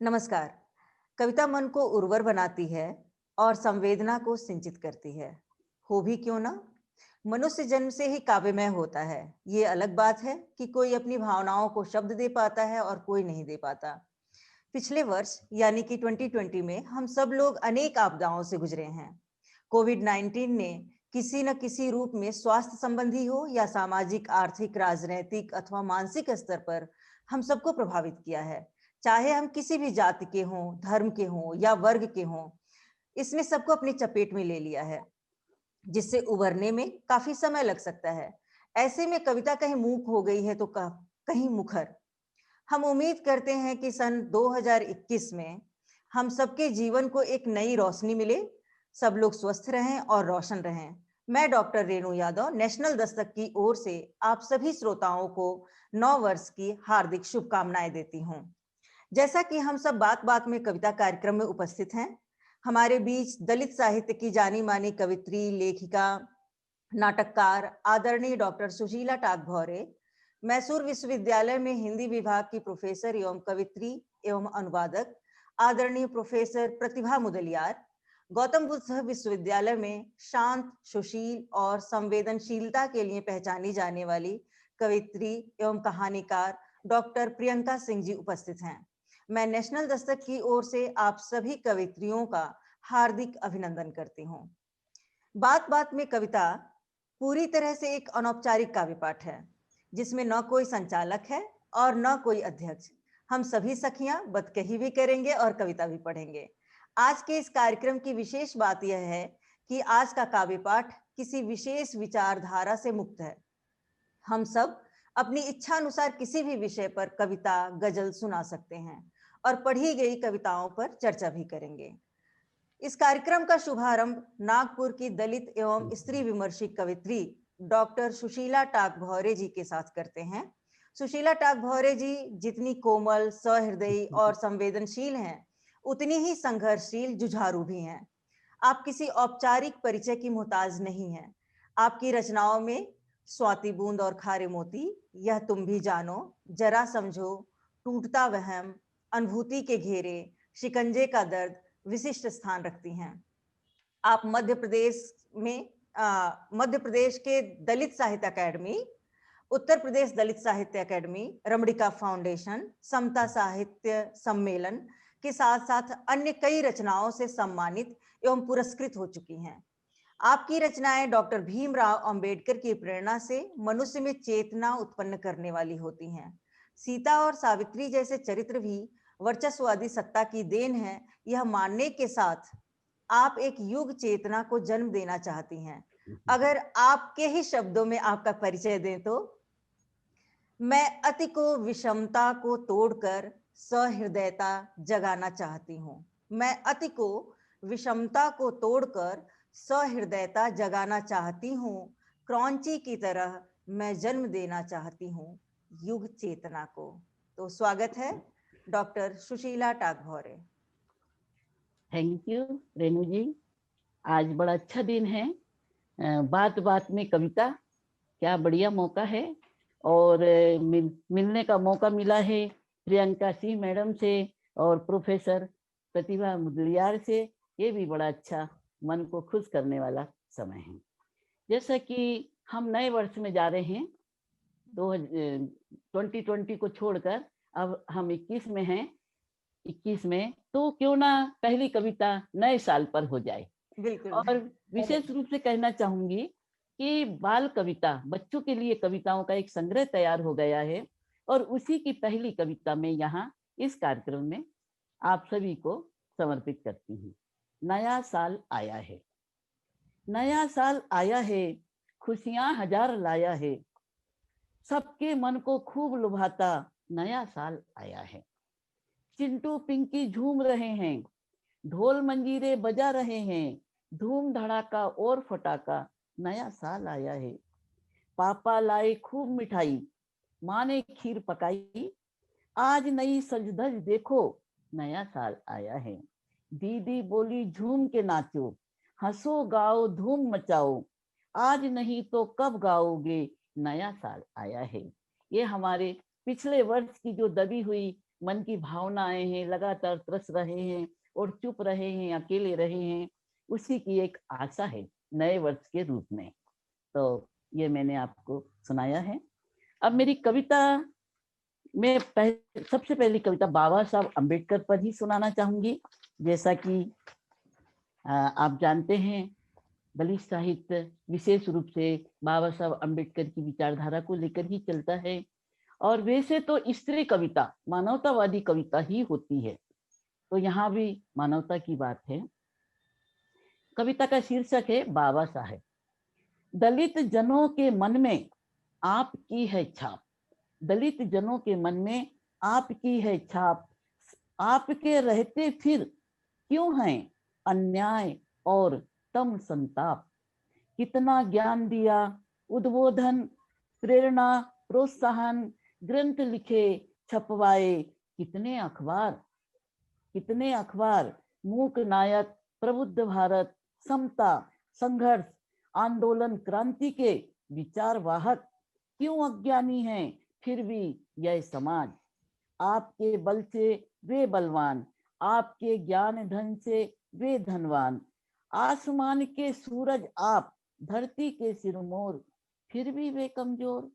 नमस्कार। कविता मन को उर्वर बनाती है और संवेदना को सिंचित करती है। हो भी क्यों ना। मनुष्य जन्म से ही काव्यमय होता है। ये अलग बात है कि कोई अपनी भावनाओं को शब्द दे पाता है और कोई नहीं दे पाता। पिछले वर्ष यानी कि 2020 में हम सब लोग अनेक आपदाओं से गुजरे हैं। कोविड 19 ने किसी न किसी रूप में स्वास्थ्य संबंधी हो या सामाजिक, आर्थिक, राजनैतिक अथवा मानसिक स्तर पर हम सबको प्रभावित किया है। चाहे हम किसी भी जाति के हों, धर्म के हों या वर्ग के हों, इसने सबको अपनी चपेट में ले लिया है, जिससे उभरने में काफी समय लग सकता है। ऐसे में कविता कहीं मूक हो गई है तो कहीं मुखर। हम उम्मीद करते हैं कि सन 2021 में हम सबके जीवन को एक नई रोशनी मिले, सब लोग स्वस्थ रहें और रोशन रहें। मैं डॉक्टर रेणु यादव नेशनल दस्तक की ओर से आप सभी श्रोताओं को नव वर्ष की हार्दिक शुभकामनाएं देती हूं। जैसा कि हम सब बात बात में कविता कार्यक्रम में उपस्थित हैं, हमारे बीच दलित साहित्य की जानी मानी कवित्री, लेखिका, नाटककार आदरणीय डॉक्टर सुशीला टाकभौरे, मैसूर विश्वविद्यालय में हिंदी विभाग की प्रोफेसर एवं कवित्री एवं अनुवादक आदरणीय प्रोफेसर प्रतिभा मुदलियार, गौतम बुद्ध विश्वविद्यालय में शांत, सुशील और संवेदनशीलता के लिए पहचानी जाने वाली कवित्री एवं कहानीकार डॉक्टर प्रियंका सिंह जी उपस्थित हैं। मैं नेशनल दस्तक की ओर से आप सभी कवित्रियों का हार्दिक अभिनंदन करती हूँ। बात बात में कविता पूरी तरह से एक अनौपचारिक काव्य पाठ है, जिसमें न कोई संचालक है और न कोई अध्यक्ष। हम सभी सखियां बतकही भी करेंगे और कविता भी पढ़ेंगे। आज के इस कार्यक्रम की विशेष बात यह है कि आज का काव्य पाठ किसी विशेष विचारधारा से मुक्त है। हम सब अपनी इच्छा अनुसार किसी भी विषय पर कविता, गजल सुना सकते हैं और पढ़ी गई कविताओं पर चर्चा भी करेंगे। इस कार्यक्रम का शुभारंभ नागपुर की दलित एवं स्त्री विमर्शी कवित्री डॉक्टर सुशीला टाकभौरे जी के साथ करते हैं। सुशीला टाकभौरे जी जितनी कोमल, सहृदयी और संवेदनशील हैं, उतनी ही संघर्षशील, जुझारू भी हैं। आप किसी औपचारिक परिचय की मोहताज नहीं हैं। आपकी रचनाओं में स्वाति बूंद और खारे मोती, यह तुम भी जानो, जरा समझो, टूटता वहम, अनुभूति के घेरे, शिकंजे का दर्द विशिष्ट स्थान रखती हैं। आप मध्य प्रदेश के दलित साहित्य अकेडमी, उत्तर प्रदेश दलित साहित्य अकेडमी, रमणिका फाउंडेशन, समता साहित्य सम्मेलन के साथ साथ अन्य कई रचनाओं से सम्मानित एवं पुरस्कृत हो चुकी हैं। आपकी रचनाएं डॉक्टर भीमराव अंबेडकर की प्रेरणा से मनुष्य में चेतना उत्पन्न करने वाली होती हैं। सीता और सावित्री जैसे चरित्र भी वर्चस्ववादी सत्ता की देन है, यह मानने के साथ आप एक युग चेतना को जन्म देना चाहती हैं। अगर आपके ही शब्दों में आपका परिचय दें तो, मैं अति को विषमता को तोड़कर सहृदयता जगाना चाहती हूँ। मैं अति को विषमता को तोड़कर सहृदयता जगाना चाहती हूँ। क्रौंची की तरह मैं जन्म देना चाहती हूँ युग चेतना को। तो स्वागत है doctor Sushila Takbhaure. Thank you Renu ji. आज बड़ा अच्छा दिन है। बात बात में कविता, क्या बढ़िया मौका है। और मिलने का मौका मिला है प्रियंका सिंह मैडम से और प्रोफेसर प्रतिभा मुदलियार से। ये भी बड़ा अच्छा, मन को खुश करने वाला समय है। जैसा कि हम नए वर्ष में जा रहे हैं, 2020 को छोड़कर अब हम 21 में हैं। 21 में तो क्यों ना पहली कविता नए साल पर हो जाए। बिल्कुल। और विशेष रूप से कहना चाहूंगी कि बाल कविता, बच्चों के लिए कविताओं का एक संग्रह तैयार हो गया है और उसी की पहली कविता में यहाँ इस कार्यक्रम में आप सभी को समर्पित करती हूँ। नया साल आया है, नया साल आया है, खुशियां हजार लाया है, सबके मन को खूब लुभाता नया साल आया है। चिंटू पिंकी झूम रहे हैं, ढोल मंजीरे बजा रहे हैं, धूम धड़ाका और फटाका नया साल आया है। पापा लाए खूब मिठाई, माँ ने खीर पकाई, आज नई सज धज देखो नया साल आया है। दीदी बोली झूम के नाचो, हंसो गाओ धूम मचाओ, आज नहीं तो कब गाओगे नया साल आया है। ये हमारे पिछले वर्ष की जो दबी हुई मन की भावनाएं हैं, लगातार तरस रहे हैं और चुप रहे हैं, अकेले रहे हैं, उसी की एक आशा है नए वर्ष के रूप में। तो ये मैंने आपको सुनाया है। अब मेरी कविता में सबसे पहली कविता बाबा साहब अम्बेडकर पर ही सुनाना चाहूंगी। जैसा कि आप जानते हैं, दलित साहित्य विशेष रूप से बाबा साहब अम्बेडकर की विचारधारा को लेकर ही चलता है। और वैसे तो स्त्री कविता मानवतावादी कविता ही होती है, तो यहाँ भी मानवता की बात है। कविता का शीर्षक है बाबा साहेब। दलित जनों के मन में आपकी है छाप, दलित जनों के मन में आपकी है छाप, आपके रहते फिर क्यों हैं अन्याय और तम संताप। कितना ज्ञान दिया, उद्बोधन, प्रेरणा, प्रोत्साहन, ग्रंथ लिखे, छपवाए, कितने अखबार, कितने अखबार, मूक नायक, प्रबुद्ध भारत, समता, संघर्ष, आंदोलन, क्रांति के विचार वाहक क्यों अज्ञानी हैं फिर भी यह समाज। आपके बल से वे बलवान, आपके ज्ञान धन से वे धनवान, आसमान के सूरज आप, धरती के सिरमौर, फिर भी वे कमजोर।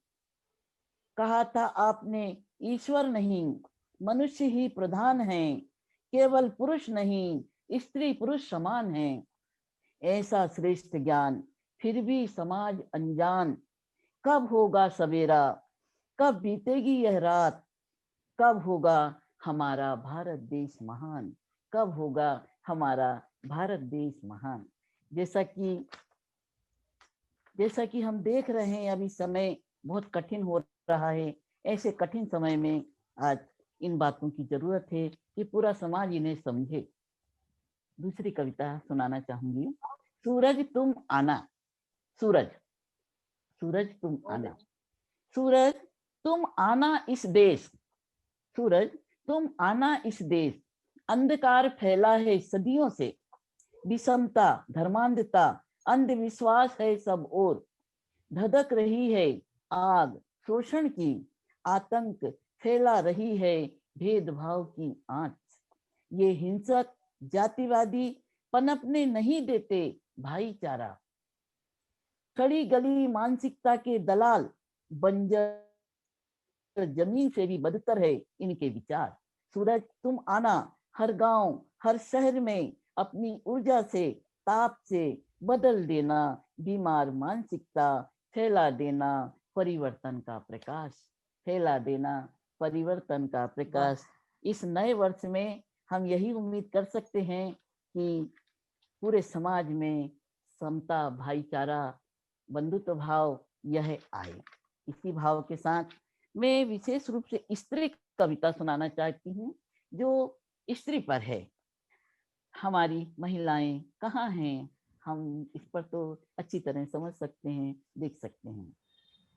कहा था आपने ईश्वर नहीं मनुष्य ही प्रधान है, केवल पुरुष नहीं स्त्री पुरुष समान है। ऐसा श्रेष्ठ ज्ञान फिर भी समाज अनजान। कब होगा सवेरा, कब बीतेगी यह रात, कब होगा हमारा भारत देश महान, कब होगा हमारा भारत देश महान। जैसा कि हम देख रहे हैं अभी समय बहुत कठिन हो रहा है। ऐसे कठिन समय में आज इन बातों की जरूरत है कि पूरा समाज इन्हें समझे। दूसरी कविता सुनाना चाहूंगी। सूरज तुम आना, सूरज, सूरज तुम आना, सूरज तुम आना इस देश, सूरज तुम आना इस देश। अंधकार फैला है सदियों से, विषमता, धर्मांधता, अंधविश्वास है सब ओर। धधक रही है आग शोषण की, आतंक फैला रही है भेदभाव की आंच। ये हिंसक जातिवादी पनपने नहीं देते भाईचारा। खड़ी गली मानसिकता के दलाल, बंजर जमीन से भी बदतर है इनके विचार। सूरज तुम आना हर गांव हर शहर में, अपनी ऊर्जा से ताप से बदल देना बीमार मानसिकता, फैला देना परिवर्तन का प्रकाश, फैला देना परिवर्तन का प्रकाश। इस नए वर्ष में हम यही उम्मीद कर सकते हैं कि पूरे समाज में समता, भाईचारा, बंधुत्व भाव यह आए। इसी भाव के साथ मैं विशेष रूप से स्त्री कविता सुनाना चाहती हूँ जो स्त्री पर है। हमारी महिलाएं कहाँ हैं, हम इस पर तो अच्छी तरह समझ सकते हैं, देख सकते हैं।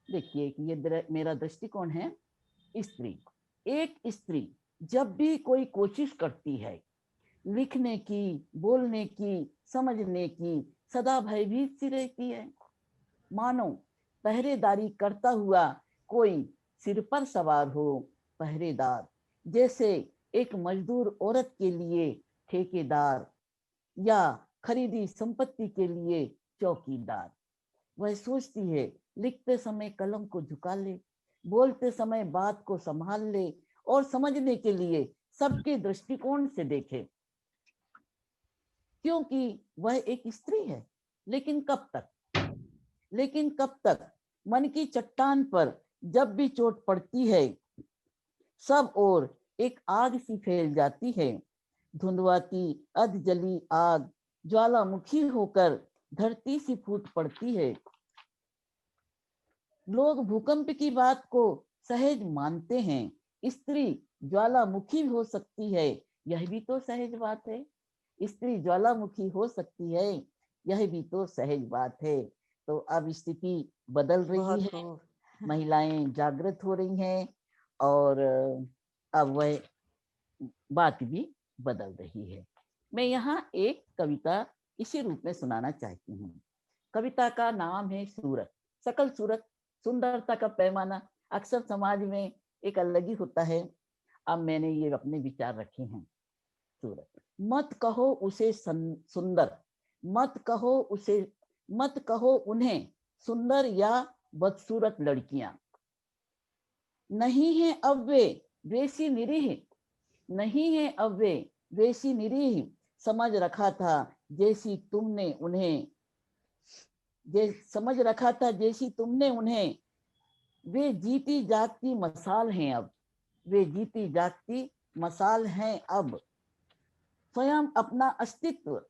देखिए कि ये मेरा दृष्टिकोण है। स्त्री, एक स्त्री जब भी कोई कोशिश करती है लिखने की, बोलने की, समझने की, सदा भयभीत सी रहती है। मानो पहरेदारी करता हुआ कोई सिर पर सवार हो पहरेदार, जैसे एक मजदूर औरत के लिए ठेकेदार या खरीदी संपत्ति के लिए चौकीदार। वह सोचती है लिखते समय कलम को झुका ले, बोलते समय बात को संभाल ले और समझने के लिए सबके दृष्टिकोण से देखे, क्योंकि वह एक स्त्री है। लेकिन कब तक, लेकिन कब तक मन की चट्टान पर जब भी चोट पड़ती है सब ओर एक आग सी फैल जाती है। धुंधवाती अध जली आग ज्वालामुखी होकर धरती सी फूट पड़ती है। लोग भूकंप की बात को सहज मानते हैं, स्त्री ज्वालामुखी हो सकती है यह भी तो सहज बात है। स्त्री ज्वालामुखी हो सकती है यह भी तो सहज बात है। तो अब स्थिति बदल रही है, महिलाएं जागृत हो रही हैं और अब वह बात भी बदल रही है। मैं यहाँ एक कविता इसी रूप में सुनाना चाहती हूँ। कविता का नाम है सूरत। सकल सूरत, सुंदरता का पैमाना अक्सर समाज में एक अलग ही होता है। अब मैंने ये अपने विचार रखे हैं। सूरत, मत कहो उसे सुंदर, मत कहो उन्हें सुंदर या बदसूरत लड़कियां। नहीं है अब वे वैसी निरीह, नहीं है अब वे वैसी निरीह, समझ रखा था जैसी तुमने उन्हें, समझ रखा था जैसी तुमने उन्हें। वे जीती जागती मसाल हैं अब, वे जीती जागती मसाल हैं अब। स्वयं अपना अस्तित्व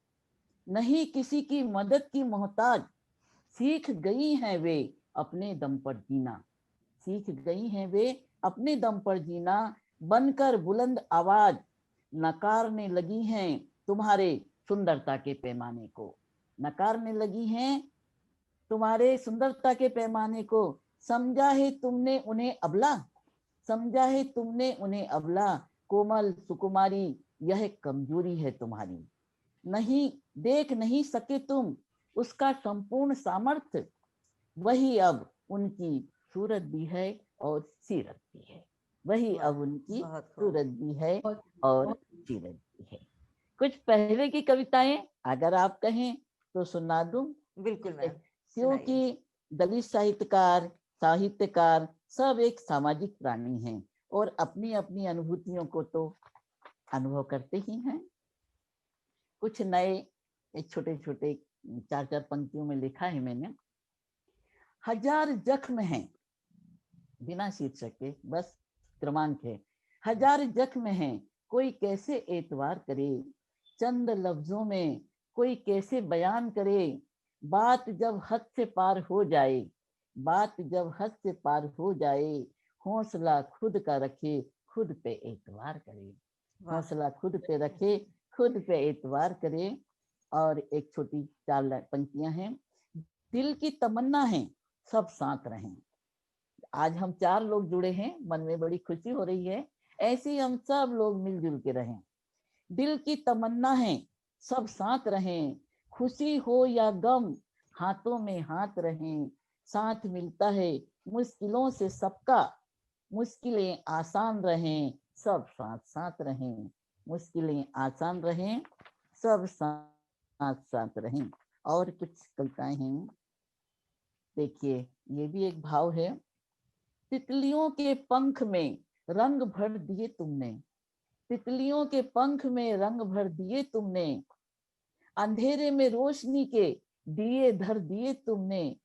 नहीं किसी की मदद की मोहताज, सीख गई हैं वे अपने दम पर जीना, सीख गई हैं वे अपने दम पर जीना। बनकर बुलंद आवाज नकारने लगी हैं तुम्हारे सुंदरता के पैमाने को, नकारने लगी हैं तुम्हारे सुंदरता के पैमाने को। समझा है तुमने उन्हें अबला, समझा है तुमने उन्हें अबला, कोमल सुकुमारी यह कमजोरी है तुम्हारी। नहीं देख नहीं सके तुम उसका संपूर्ण सामर्थ्य, वही अब उनकी सूरत भी है और सीरत भी है, वही अब उनकी सूरत भी है और सीरत भी है। कुछ पहले की कविताएं अगर आप कहें तो सुना दूं? बिल्कुल मैम, क्योंकि दलित साहित्यकार सब एक सामाजिक प्राणी हैं और अपनी अपनी अनुभूतियों को तो अनुभव करते ही हैं। कुछ नए छोटे छोटे 4-4 पंक्तियों में लिखा है मैंने। हजार जख्म हैं, बिना शीर्षक के, बस क्रमांक है। हजार जख्म हैं कोई कैसे एतवार करे, चंद लफ्जों में कोई कैसे बयान करे। बात जब हद से पार हो जाए, बात जब हद से पार हो जाए, हौसला खुद का रखे खुद पे एतवार करे, हौसला खुद पे रखे खुद पे एतवार करे। और एक छोटी 4 पंक्तियां हैं। दिल की तमन्ना है सब साथ रहें। आज हम 4 लोग जुड़े हैं, मन में बड़ी खुशी हो रही है। ऐसे ही हम सब लोग मिलजुल के रहें। दिल की तमन्ना है सब साथ रहें, खुशी हो या गम हाथों में हाथ रहें। साथ मिलता है मुश्किलों से सबका, मुश्किलें आसान रहें सब साथ साथ रहें, मुश्किलें आसान रहें सब साथ साथ रहें। और कुछ कविताएं हैं, देखिए ये भी एक भाव है। तितलियों के पंख में रंग भर दिए तुमने, तितलियों के पंख में रंग भर दिए तुमने। अंधेरे में रोशनी के दिए धर दिए तुमने,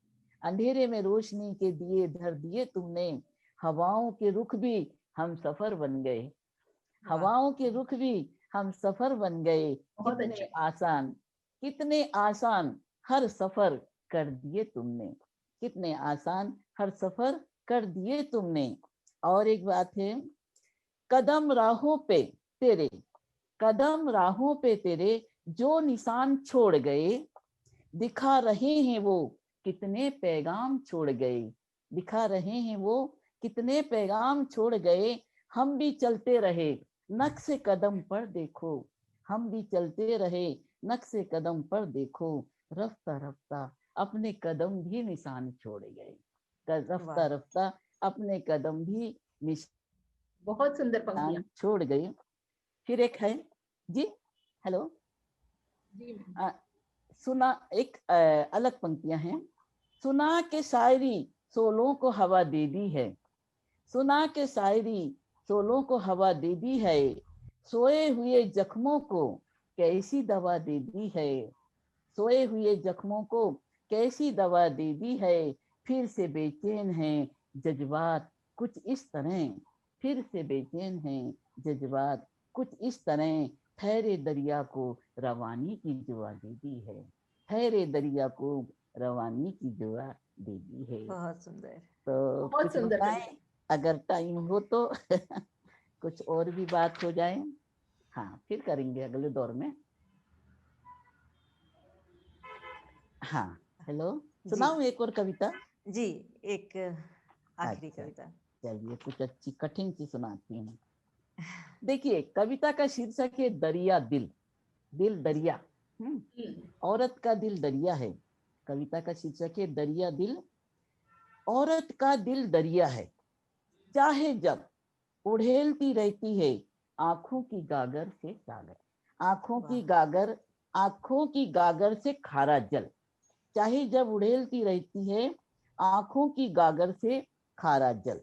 अंधेरे में रोशनी के दिए धर दिए तुमने। हवाओं के रुख भी हम सफर बन गए, हवाओं के रुख भी हम सफर बन गए। कितने आसान, कितने आसान हर सफर कर दिए तुमने, कितने आसान हर सफर कर दिए तुमने। और एक बात है, कदम राहों पे तेरे, कदम राहों पे तेरे जो निशान छोड़ गए, दिखा रहे हैं वो कितने पैगाम छोड़ गए, दिखा रहे हैं वो कितने पैगाम छोड़ गए। हम भी चलते रहे नक्शे कदम पर देखो, हम भी चलते रहे नक्शे कदम पर देखो। रफ्ता रफ्ता अपने कदम भी निशान छोड़ गए, रफ्ता रफ्ता अपने कदम भी निशान, बहुत सुंदर पंक्तियां छोड़ गई। फिर एक है जी, हेलो जी, सुना, एक अलग पंक्तियां हैं। सुना के शायरी सोलों को हवा दे दी है, सुना के शायरी सोलों को हवा दे दी है। सोए हुए जख्मों को कैसी दवा दे दी है, सोए हुए जख्मों को कैसी दवा दे दी है। फिर से बेचैन हैं जज्बात कुछ इस तरह, फिर से बेचैन हैं जज्बात कुछ इस तरह। ठहरे दरिया को रवानी की दुआ दे दी है, ठहरे दरिया को रवानी की दुआ दे दी है। बहुत सुंदर, तो बहुत कुछ सुंदर बताएं अगर टाइम हो तो कुछ और भी बात हो जाए। हाँ फिर करेंगे अगले दौर में। हाँ हेलो, सुनाऊं एक और कविता? जी, एक आखिरी अच्छा, कविता। चलिए कुछ अच्छी कठिन सी सुनाती हूँ। देखिए कविता का शीर्षक है दरिया दिल, दिल दरिया। औरत का दिल दरिया है, कविता का शीर्षक है दरिया दिल। औरत का दिल दरिया है, चाहे जब उड़ेलती रहती है आंखों की गागर से सागर, आंखों की वाह। गागर, आंखों की गागर से खारा जल। चाहे जब उड़ेलती रहती है आंखों की गागर से खारा जल।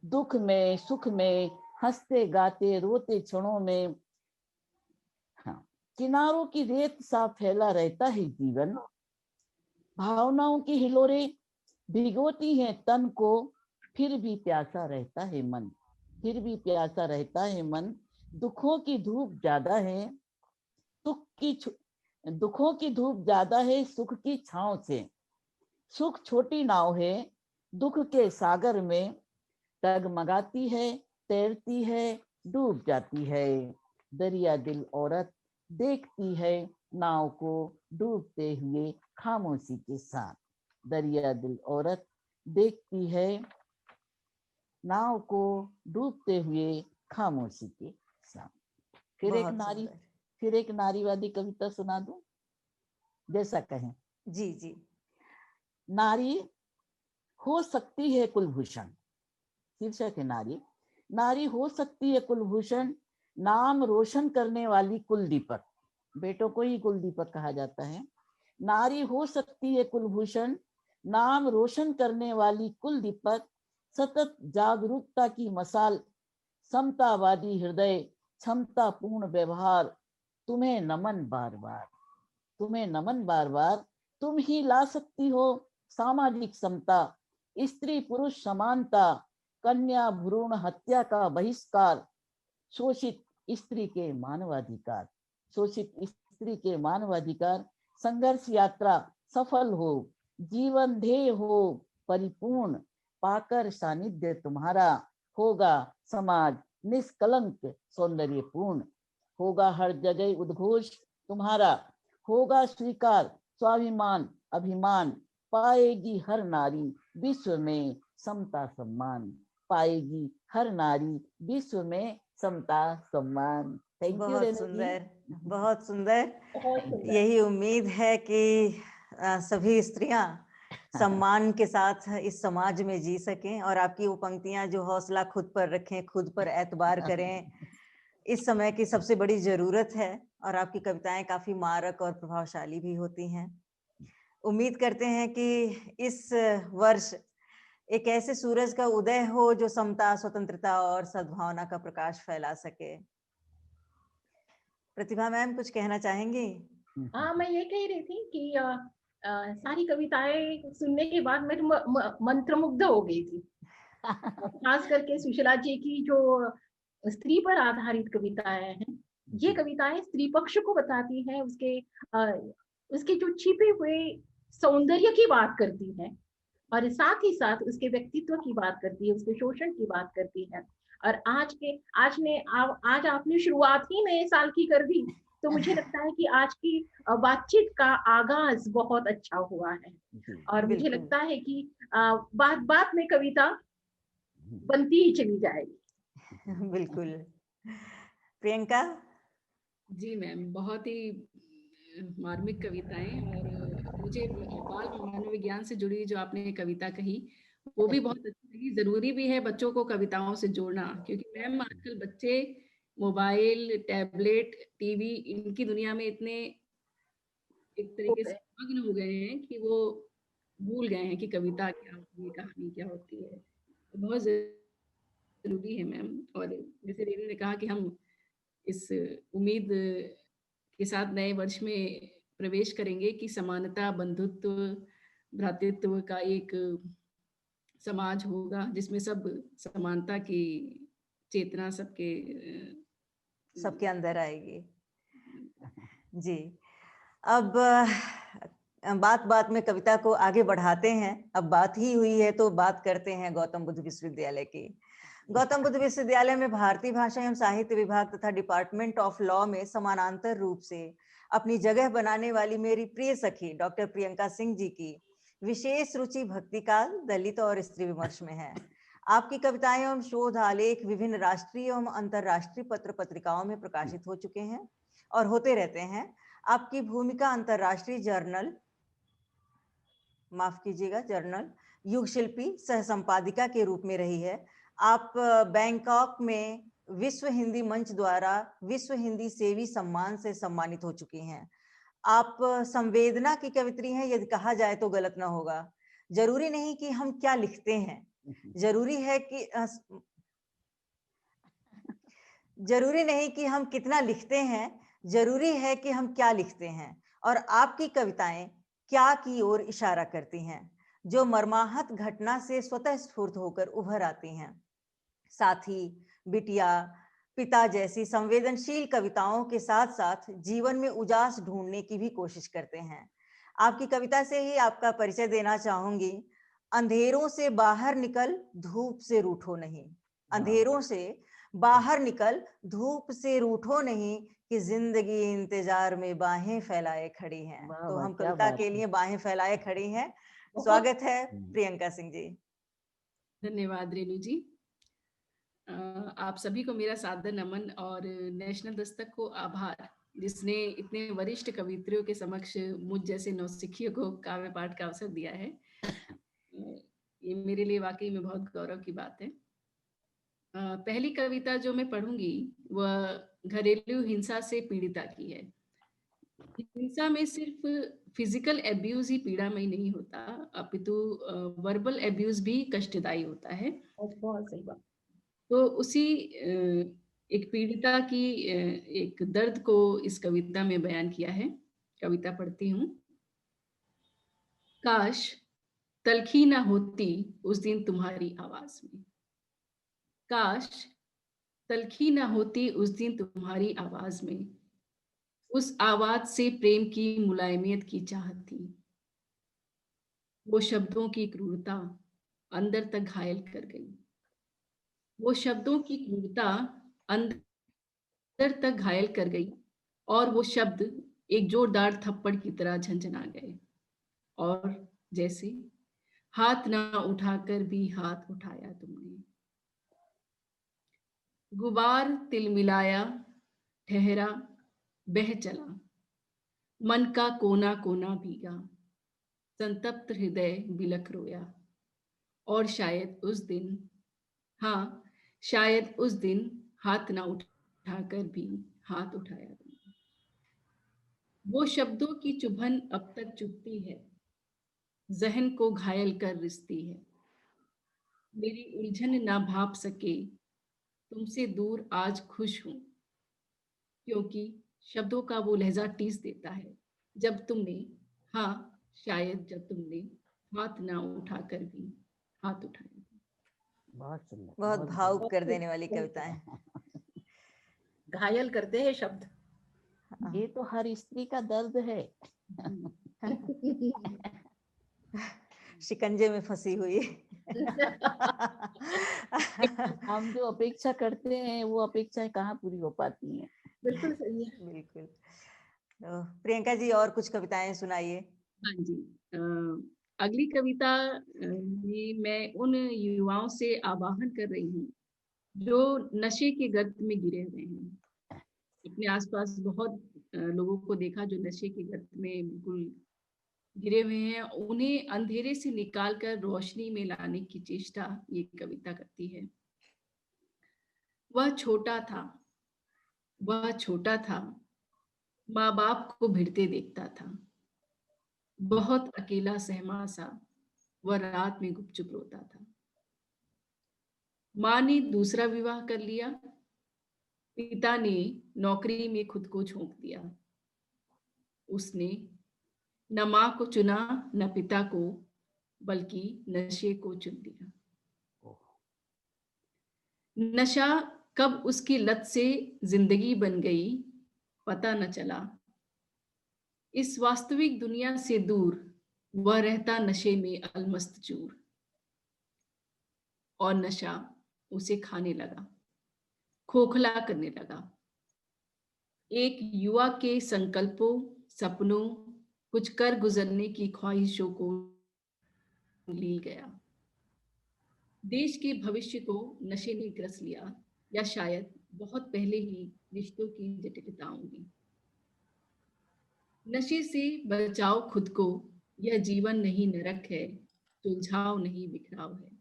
दुख में सुख में हंसते गाते रोते क्षणों में, हाँ, किनारों की रेत सा फैला रहता है जीवन। भावनाओं की हिलोरें भिगोती हैं तन को, फिर भी प्यासा रहता है मन, फिर भी प्यासा रहता है मन। दुखों की धूप ज्यादा है, सुख की दुखों की धूप ज्यादा है सुख की छांव से। सुख छोटी नाव है दुख के सागर में, डगमगाती है, तैरती है, डूब जाती है। दरिया दिल औरत देखती है नाव को डूबते हुए खामोशी के साथ। दरिया दिल औरत देखती है नाव को डूबते हुए खामोशी के साथ। बहुत सुंदर। फिर एक नारीवादी कविता सुना दूं, जैसा कहें। जी जी। नारी हो सकती है कुलभूषण, शीर्षक है नारी। नारी हो सकती है कुलभूषण, नाम रोशन करने वाली कुलदीपक। बेटों को ही कुलदीपक कहा जाता है। नारी हो सकती है कुलभूषण, नाम रोशन करने वाली कुलदीपक। सतत जागरूकता की मसाल, समतावादी हृदय, क्षमता पूर्ण व्यवहार। तुम्हें नमन बार बार, तुम्हें नमन बार बार। तुम ही ला सकती हो सामाजिक समता, स्त्री पुरुष समानता, कन्या भ्रूण हत्या का बहिष्कार। शोषित स्त्री के मानवाधिकार, शोषित स्त्री के मानवाधिकार। संघर्ष यात्रा सफल हो, जीवन ध्येय हो परिपूर्ण। पाकर सानिध्य तुम्हारा, होगा समाज निष्कलंक सौंदर्यपूर्ण। होगा हर जगह उद्घोष तुम्हारा, होगा स्वीकार स्वाभिमान अभिमान। पाएगी हर नारी विश्व में समता सम्मान, पाएगी हर नारी विश्व में समता सम्मान। थैंक यू बहुत रेणु जी। सुंदर, बहुत सुंदर। बहुत सुंदर। यही उम्मीद है कि सभी स्त्रियां सम्मान के साथ इस समाज में जी सकें, और आपकी वो पंक्तियां जो हौसला खुद पर रखें, खुद पर एतबार करें, इस समय की सबसे बड़ी जरूरत है। और आपकी कविताएं काफी मारक और प्रभावशाली भी होती हैं। उम्मीद करते हैं कि इस वर्ष एक ऐसे सूरज का उदय हो जो समता, स्वतंत्रता और सद्भावना का प्रकाश फैला सके। प्रतिभा मैम, कुछ कहना चाहेंगी? हाँ, मैं ये कह रही थी कि सारी कविताएं सुनने के बाद मैं मंत्रमुग्ध हो गई थी। खास करके सुशीला जी की जो स्त्री पर आधारित कविताएं हैं, ये कविताएं स्त्री पक्ष को बताती हैं, उसके जो छिपे हुए सौंदर्य की बात करती हैं, और साथ ही साथ उसके व्यक्तित्व की बात करती है, उसके शोषण की बात करती है। और आज आपने शुरुआत ही नए साल की कर दी, तो मुझे लगता है कि आज की बातचीत का आगाज बहुत अच्छा हुआ है। और मुझे बिल्कुल। लगता है कि बात बात में कविता बनती ही चली जाएगी। बिल्कुल। प्रियंका? जी मैम, बहुत ही मार्मिक कविताएं। और मुझे बाल मनोविज्ञान से जुड़ी जो आपने कविता कही वो भी बहुत अच्छी लगी। जरूरी भी है बच्चों को कविताओं से जोड़ना, क्योंकि मैम आजकल बच्चे मोबाइल, टैबलेट, टीवी, इनकी दुनिया में इतने एक तरीके से मग्न हो गए हैं कि वो भूल गए हैं कि कविता क्या होती है, कहानी क्या होती है। तो बहुत जरूरी है मैम। और जैसे रेनू ने कहा कि हम इस उम्मीद के साथ नए वर्ष में प्रवेश करेंगे कि समानता, बंधुत्व, भ्रातृत्व का एक समाज होगा जिसमें सब समानता की चेतना सबके अंदर आएगी। जी। अब बात बात में कविता को आगे बढ़ाते हैं। अब बात ही हुई है तो बात करते हैं गौतम बुद्ध विश्वविद्यालय की। गौतम बुद्ध विश्वविद्यालय में भारतीय भाषा एवं साहित्य विभाग तथा डिपार्टमेंट ऑफ लॉ में समानांतर रूप से अपनी जगह बनाने वाली मेरी प्रिय सखी डॉक्टर प्रियंका सिंह जी की विशेष रुचि भक्तिकाल, दलित और स्त्री विमर्श में है। आपकी कविताएं एवं शोध आलेख विभिन्न राष्ट्रीय एवं अंतरराष्ट्रीय पत्र पत्रिकाओं में प्रकाशित हो चुके हैं और होते रहते हैं। आपकी भूमिका अंतरराष्ट्रीय जर्नल, माफ कीजिएगा, जर्नल युग शिल्पी सह संपादिका के रूप में रही है। आप बैंकॉक में विश्व हिंदी मंच द्वारा विश्व हिंदी सेवी सम्मान से सम्मानित हो चुकी हैं। आप संवेदना की कवित्री हैं, यदि कहा जाए तो गलत ना होगा। जरूरी नहीं कि हम क्या लिखते हैं, जरूरी है कि जरूरी नहीं कि हम कितना लिखते हैं, जरूरी है कि हम क्या लिखते हैं। और आपकी कविताएं क्या की ओर इशारा करती हैं, जो मर्माहत घटना से स्वतः स्फूर्त होकर उभर आती हैं। साथी, बिटिया, पिता जैसी संवेदनशील कविताओं के साथ साथ जीवन में उजास ढूंढने की भी कोशिश करते हैं। आपकी कविता से ही आपका परिचय देना चाहूंगी। अंधेरों से बाहर निकल, धूप से रूठो नहीं। अंधेरों से बाहर निकल, धूप से रूठो नहीं, कि जिंदगी इंतजार में बाहें फैलाए खड़ी हैं। वाह तो वाह, हम क्या कविता बात के है। लिए बाहें फैलाए खड़ी हैं। बहुत स्वागत है प्रियंका सिंह जी। धन्यवाद रेणु जी। आप सभी को मेरा सादर नमन और नेशनल दस्तक को आभार, जिसने इतने वरिष्ठ कवित्रियों के समक्ष मुझ जैसे नौसिखियों को काव्य पाठ का अवसर दिया है। ये मेरे लिए वाकई में बहुत गौरव की बात है। पहली कविता जो मैं पढ़ूंगी वह घरेलू हिंसा से पीड़िता की है। हिंसा में सिर्फ फिजिकल एब्यूज ही पीड़ामयी नहीं होता, अपितु वर्बल एब्यूज भी कष्टदायी होता है। बहुत सही बात। तो उसी एक पीड़िता की एक दर्द को इस कविता में बयान किया है। कविता पढ़ती हूँ। काश तलखी ना होती उस दिन तुम्हारी आवाज में, काश तलखी ना होती उस दिन तुम्हारी आवाज में, उस आवाज से प्रेम की मुलायमियत की चाहत थी। वो शब्दों की क्रूरता अंदर तक घायल कर गई, वो शब्दों की क्रूरता अंदर तक घायल कर गई, और वो शब्द एक जोरदार थप्पड़ की तरह झंझना गए। और जैसे हाथ ना उठाकर भी हाथ उठाया तुमने, गुबार तिल मिलाया, ठहरा, बह चला, मन का कोना कोना भीगा, संतप्त हृदय बिलख रोया। और शायद उस दिन, हाँ शायद उस दिन हाथ ना उठाकर भी हाथ उठाया तुमने। वो शब्दों की चुभन अब तक चुभती है, जहन को घायल कर रिसती है। मेरी उलझन ना भाप सके, तुमसे दूर आज खुश हूं, क्योंकि शब्दों का वो लहजा टीस देता है जब तुमने, हाँ शायद जब तुमने हाथ ना उठाकर भी हाथ उठाया। बहुत सुंदर, बहुत बहुत भावुक कर बहुत देने वाली कविताएं। घायल करते हैं शब्द। ये तो हर स्त्री का दर्द है। शिकंजे में फंसी हुई। हम जो अपेक्षा करते हैं वो अपेक्षाएं कहाँ पूरी हो पाती हैं। बिल्कुल सही है। बिल्कुल। तो प्रियंका जी और कुछ कविताएं सुनाइए। हाँ जी। अगली कविता में मैं उन युवाओं से आवाहन कर रही हूँ जो नशे के गर्त में गिरे हुए हैं। अपने आसपास बहुत लोगों को देखा जो नशे के गर्त में बिल्कुल गिरे हुए हैं। उन्हें अंधेरे से निकालकर रोशनी में लाने की चेष्टा ये कविता करती है। वह छोटा था, वह छोटा था, माँ बाप को भिड़ते देखता था, बहुत अकेला सहमा सा वह रात में गुपचुप रोता था। माँ ने दूसरा विवाह कर लिया, पिता ने नौकरी में खुद को झोंक दिया। उसने न माँ को चुना न पिता को, बल्कि नशे को चुन लिया। नशा कब उसकी लत से जिंदगी बन गई पता न चला। इस वास्तविक दुनिया से दूर वह रहता नशे में अलमस्त चूर, और नशा उसे खाने लगा, खोखला करने लगा। एक युवा के संकल्पों, सपनों, कुछ कर गुजरने की ख्वाहिशों को ली गया। देश के भविष्य को नशे ने ग्रस लिया, या शायद बहुत पहले ही रिश्तों की जटिलताओं ने। नशे से बचाओ खुद को, यह जीवन नहीं नरक है, सुलझाव नहीं बिखराव है।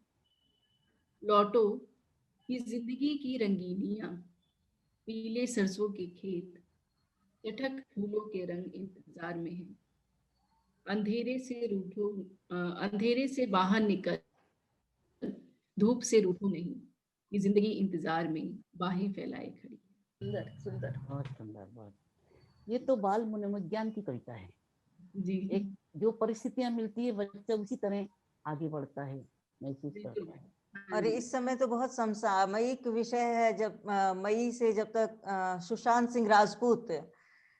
लौटो कि जिंदगी की रंगीनियां, पीले सरसों के खेत, चटक फूलों के रंग इंतजार में है। अंधेरे से बाहर निकल, धूप से रूठो नहीं, कि जिंदगी इंतजार में बाहें फैलाए खड़ी। सुंदर सुंदर। बहुत सुंदर, बहुत। ये तो बाल मनोविज्ञान की कविता है। जी एक जो परिस्थितियां मिलती है बच्चा उसी तरह आगे बढ़ता है, महसूस बिल्कुल। करता है। हाँ और जी, इस समय तो बहुत समसामयिक विषय है, जब मई से जब तक सुशांत सिंह राजपूत की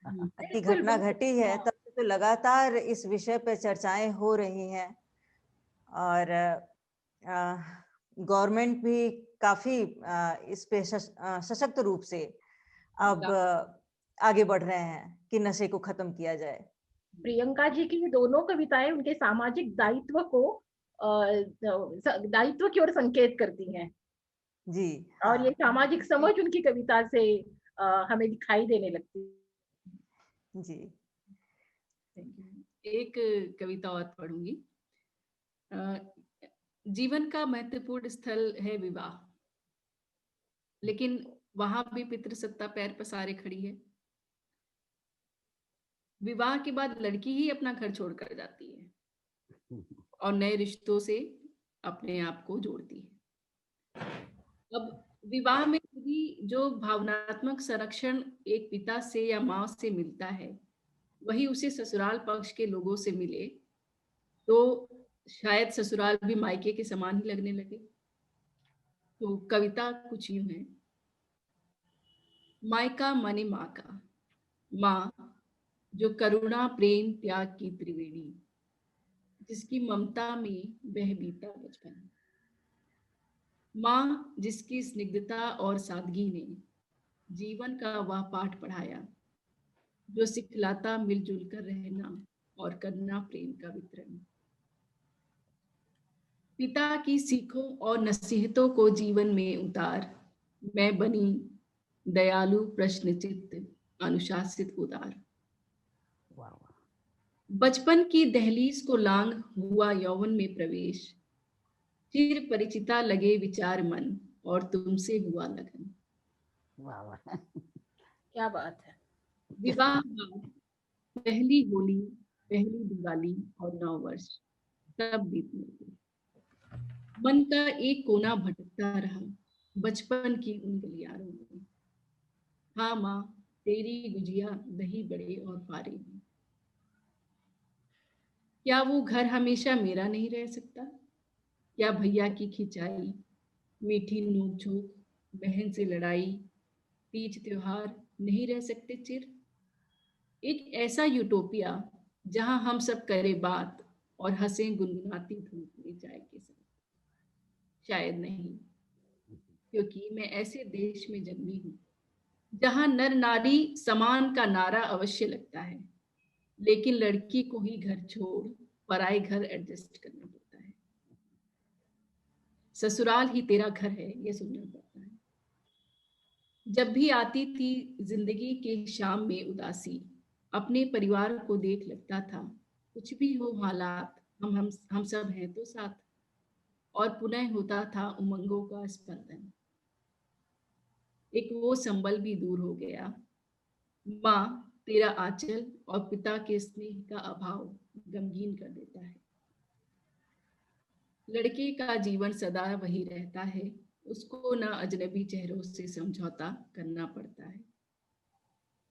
बिल्कुल घटना बिल्कुल। घटी है, हाँ, तब से तो लगातार इस विषय पे चर्चाएं हो रही हैं। और गवर्नमेंट भी काफी इस पे सशक्त रूप से अब आगे बढ़ रहे हैं कि नशे को खत्म किया जाए। प्रियंका जी की ये दोनों कविताएं उनके सामाजिक दायित्व को दायित्व की ओर संकेत करती हैं। जी और हाँ। ये सामाजिक समझ उनकी कविता से हमें दिखाई देने लगती है। जी थैंक यू। एक कविता और पढ़ूंगी। अ, जीवन का महत्वपूर्ण स्थल है विवाह, लेकिन वहां भी पितृसत्ता पैर पसारे खड़ी है। विवाह के बाद लड़की ही अपना घर छोड़कर जाती है और नए रिश्तों से अपने आप को जोड़ती है। अब विवाह में भी जो भावनात्मक संरक्षण एक पिता से या माँ से मिलता है, वही उसे ससुराल पक्ष के लोगों से मिले तो शायद ससुराल भी मायके के समान ही लगने लगे। तो कविता कुछ यूं है। मायका माने माँ का, माँ जो करुणा प्रेम त्याग की त्रिवेणी, जिसकी ममता में बह बीता बचपन, माँ जिसकी स्निग्धता और सादगी ने जीवन का वह पाठ पढ़ाया, जो सिखलाता मिलजुल कर रहना और करना प्रेम का वितरण। पिता की सीखों और नसीहतों को जीवन में उतार, मैं बनी दयालु प्रश्नचित्त अनुशासित उदार। वाह वाह। बचपन की दहलीज को लांग हुआ यौवन में प्रवेश, चिर परिचिता लगे विचार मन और तुमसे हुआ लगन। वाह वाह। क्या बात है। विवाह बाद पहली होली, पहली दिवाली और 9 वर्ष सब बीतने लगे। मन का एक कोना भटकता रहा बचपन की उन गलियारों में। हाँ माँ, तेरी गुजिया दही बड़े और पारे में। क्या वो घर हमेशा मेरा नहीं रह सकता? क्या भैया की खिंचाई, मीठी नोक-झोंक, बहन से लड़ाई, तीज त्योहार नहीं रह सकते चिर? एक ऐसा यूटोपिया जहां हम सब करें बात और हंसें गुनगुनाती धूप में चाय के साथ। शायद नहीं, क्योंकि मैं ऐसे देश में जन्मी हूँ जहां नर नारी समान का नारा अवश्य लगता है, लेकिन लड़की को ही घर छोड़ पराए घर एडजस्ट करना पड़ता है। ससुराल ही तेरा घर है ये सुनना पड़ता है। जब भी आती थी जिंदगी के शाम में उदासी, अपने परिवार को देख लगता था कुछ भी हो हालात, हम सब हैं तो साथ। और पुनः होता था उमंगों का स्पंदन। एक वो संबल भी दूर हो गया, माँ तेरा आंचल और पिता के स्नेह का अभाव गमगीन कर देता है। लड़के का जीवन सदा वही रहता है, उसको ना अजनबी चेहरों से समझौता करना पड़ता है।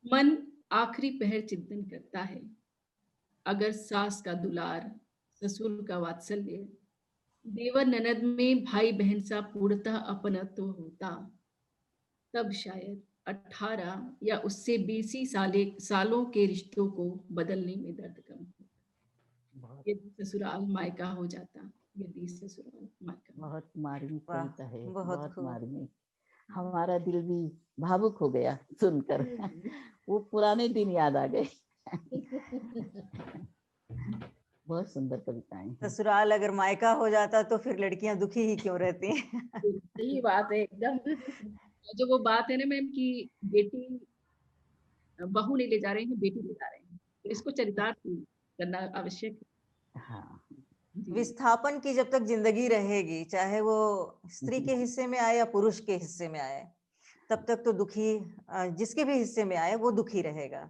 मन आखिरी पहर चिंतन करता है, अगर सास का दुलार, ससुर का वात्सल्य, देवर ननद में भाई बहन सा पूर्णतः अपनत्व होता, तब शायद 18 या उससे बेसी सालों के रिश्तों को बदलने में दर्द कम होता। यदि ससुराल मायका हो जाता, यदि ससुराल मायका। बहुत मार्मिक वाह, कविता है, बहुत बहुत खूब। मार्मिक। हमारा दिल भी भावुक हो गया सुनकर। वो पुराने दिन याद आ गए। बहुत सुंदर कविताएं हैं। ससुराल अगर मायका हो जाता तो फिर लड़कियां दुखी ही क्यों रहती हैं? सही बात है एकदम। जो वो बात है ना मैम कि बेटी बहू नहीं ले जा रहे हैं, बेटी ले जा रहे हैं, तो इसको चरितार्थ करना आवश्यक है। हाँ, जी विस्थापन की जब तक जिंदगी रहेगी, चाहे वो स्त्री के हिस्से में आए या पुरुष के हिस्से में आए, तब तक तो दुखी, जिसके भी हिस्से में आए वो दुखी रहेगा।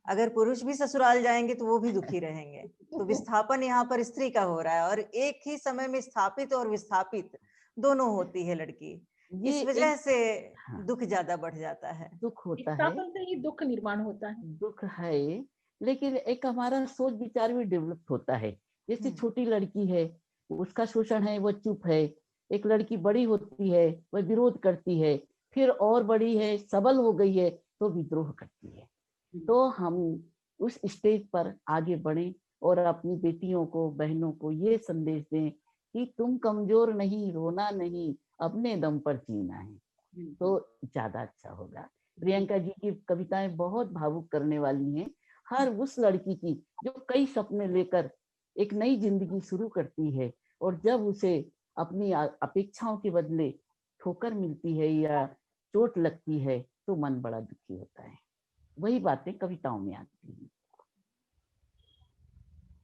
अगर पुरुष भी ससुराल जाएंगे तो वो भी दुखी रहेंगे। तो विस्थापन यहाँ पर स्त्री का हो रहा है, और एक ही समय में स्थापित और विस्थापित दोनों होती है लड़की। ये इस वजह एक से हाँ, दुख ज्यादा बढ़ जाता है। दुख होता है, विस्थापन से ही दुख निर्माण होता है। दुख है, लेकिन एक हमारा सोच विचार भी डेवलप होता है। जैसे छोटी लड़की है, उसका शोषण है, वो चुप है। एक लड़की बड़ी होती है, वह विरोध करती है। फिर और बड़ी है, सबल हो गई है, तो विद्रोह करती है। तो हम उस स्टेज पर आगे बढ़े और अपनी बेटियों को, बहनों को ये संदेश दें कि तुम कमजोर नहीं, रोना नहीं, अपने दम पर जीना है, तो ज्यादा अच्छा होगा। प्रियंका जी की कविताएं बहुत भावुक करने वाली हैं। हर उस लड़की की जो कई सपने लेकर एक नई जिंदगी शुरू करती है, और जब उसे अपनी अपेक्षाओं के बदले ठोकर मिलती है या चोट लगती है, तो मन बड़ा दुखी होता है। वही बातें कविताओं में आती हैं।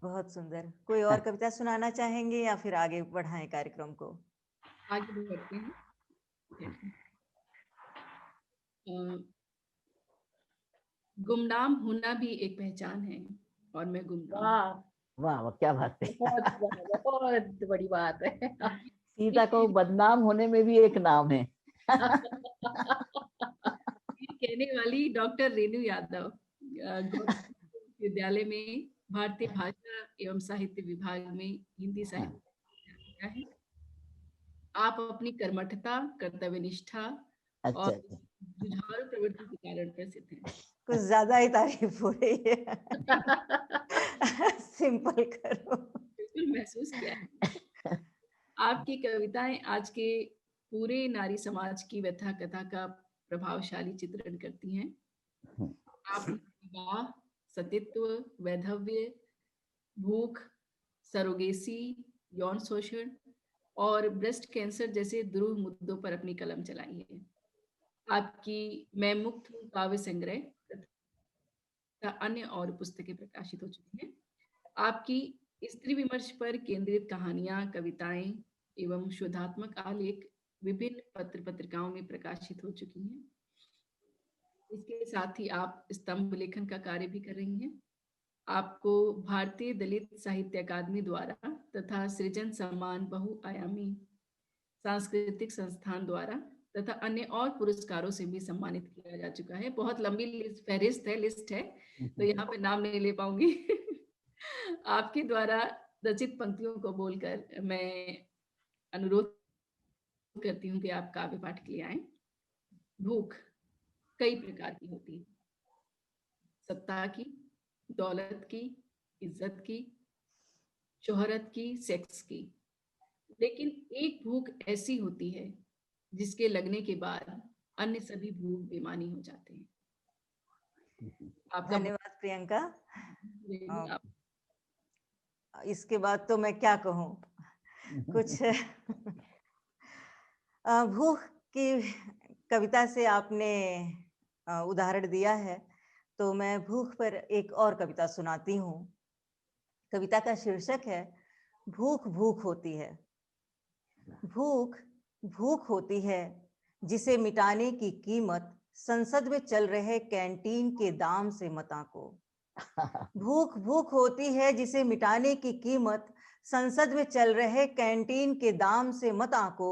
बहुत सुंदर। कोई और कविता सुनाना चाहेंगे या फिर आगे बढ़ाएं कार्यक्रम को? आगे बढ़ते हैं। गुमनाम होना भी एक पहचान है, और मैं गुमनाम। वाह, वाह वाह, क्या बात है। बहुत बड़ी बात है। सीता को बदनाम होने में भी एक नाम है। ये कहने वाली डॉक्टर रेणु यादव, गौतम विद्यालय में भारतीय भाषा एवं साहित्य विभाग में हिंदी साहित्य है। आप अपनी कर्मठता, कर्तव्य निष्ठा अच्छा और अच्छा। जुझारू प्रवृत्ति के कारण प्रसिद्ध हैं। कुछ ज्यादा ही तारीफ हो रही है। सिंपल करो। बिल्कुल महसूस किया है। आपकी कविताएं आज के पूरे नारी समाज की व्यथा कथा का प्रभावशाली चित्रण करती हैं। आपने विवाह, सतीत्व, वैधव्य, भूख, सरोगेसी, यौन शोषण और ब्रेस्ट कैंसर जैसे दुरूह मुद्दों पर अपनी कलम चलाई है। आपकी मैं मुक्त हूँ काव्य संग्रह तथा अन्य और पुस्तकें प्रकाशित हो चुकी हैं। आपकी स्त्री विमर्श पर केंद्रित कहानियां, कविताएं एवं शोधात्मक आलेख विभिन्न पत्र पत्रिकाओं में प्रकाशित हो चुकी हैं। इसके साथ ही आप स्तंभ लेखन का कार्य भी कर रही हैं। आपको भारतीय दलित साहित्य अकादमी द्वारा तथा सृजन सम्मान बहुआयामी सांस्कृतिक संस्थान द्वारा तथा अन्य और पुरस्कारों से भी सम्मानित किया जा चुका है। बहुत लंबी लिस्ट है, तो यहाँ पे नाम नहीं ले पाऊंगी। आपके द्वारा रचित पंक्तियों को बोलकर मैं अनुरोध करती हूँ कि आप काव्य पाठ के लिए आए। भूख कई प्रकार की होती है, सत्ता की, दौलत की, इज्जत की, शोहरत की, सेक्स की। लेकिन एक भूख ऐसी होती है जिसके लगने के बाद अन्य सभी भूख बेमानी हो जाते हैं। आपका धन्यवाद प्रियंका। आप इसके बाद तो मैं क्या कहूँ, कुछ भूख की कविता से आपने उदाहरण दिया है, तो मैं भूख पर एक और कविता सुनाती हूँ। कविता का शीर्षक है भूख भूख होती है। भूख भूख होती है जिसे मिटाने की कीमत संसद में चल रहे कैंटीन के दाम से मत आंको। भूख भूख होती है जिसे मिटाने की कीमत संसद में चल रहे कैंटीन के दाम से मत आंको।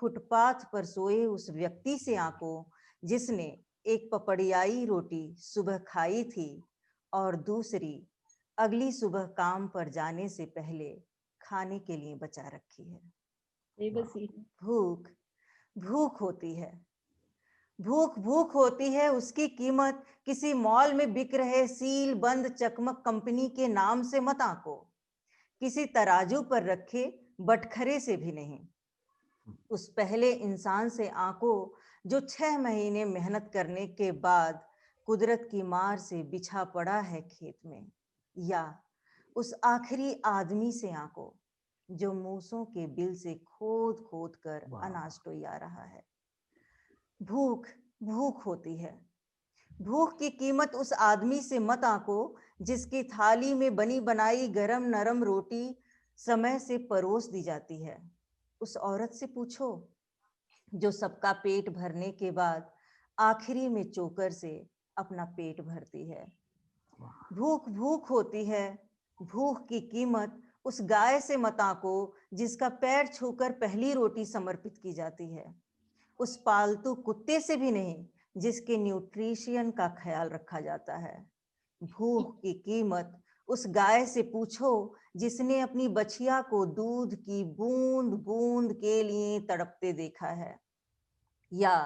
फुटपाथ पर सोए उस व्यक्ति से आंको जिसने एक पपड़ियाई रोटी सुबह खाई थी और दूसरी अगली सुबह काम पर जाने से पहले खाने के लिए बचा रखी है। भूख भूख होती है। भूख भूख होती है, उसकी कीमत किसी मॉल में बिक रहे सील बंद चकमक कंपनी के नाम से मत आंको, किसी तराजू पर रखे बटखरे से भी नहीं। उस पहले इंसान से आंको जो 6 महीने मेहनत करने के बाद कुदरत की मार से बिछा पड़ा है खेत में, या उस आखिरी आदमी से आंको जो मूसों के बिल से खोद खोद कर अनाज टोया रहा है। भूख भूख होती है। भूख की कीमत उस आदमी से मत आंको जिसकी थाली में बनी बनाई गरम नरम रोटी समय से परोस दी जाती है। उस औरत से पूछो जो सबका पेट भरने के बाद आखिरी में चोकर से अपना पेट भरती है। भूख भूख होती है। भूख की कीमत उस गाय से मत आंको जिसका पैर छूकर पहली रोटी समर्पित की जाती है। उस पालतू कुत्ते से भी नहीं जिसके न्यूट्रिशन का ख्याल रखा जाता है। भूख की कीमत उस गाय से पूछो जिसने अपनी बछिया को दूध की बूंद बूंद के लिए तड़पते देखा है, या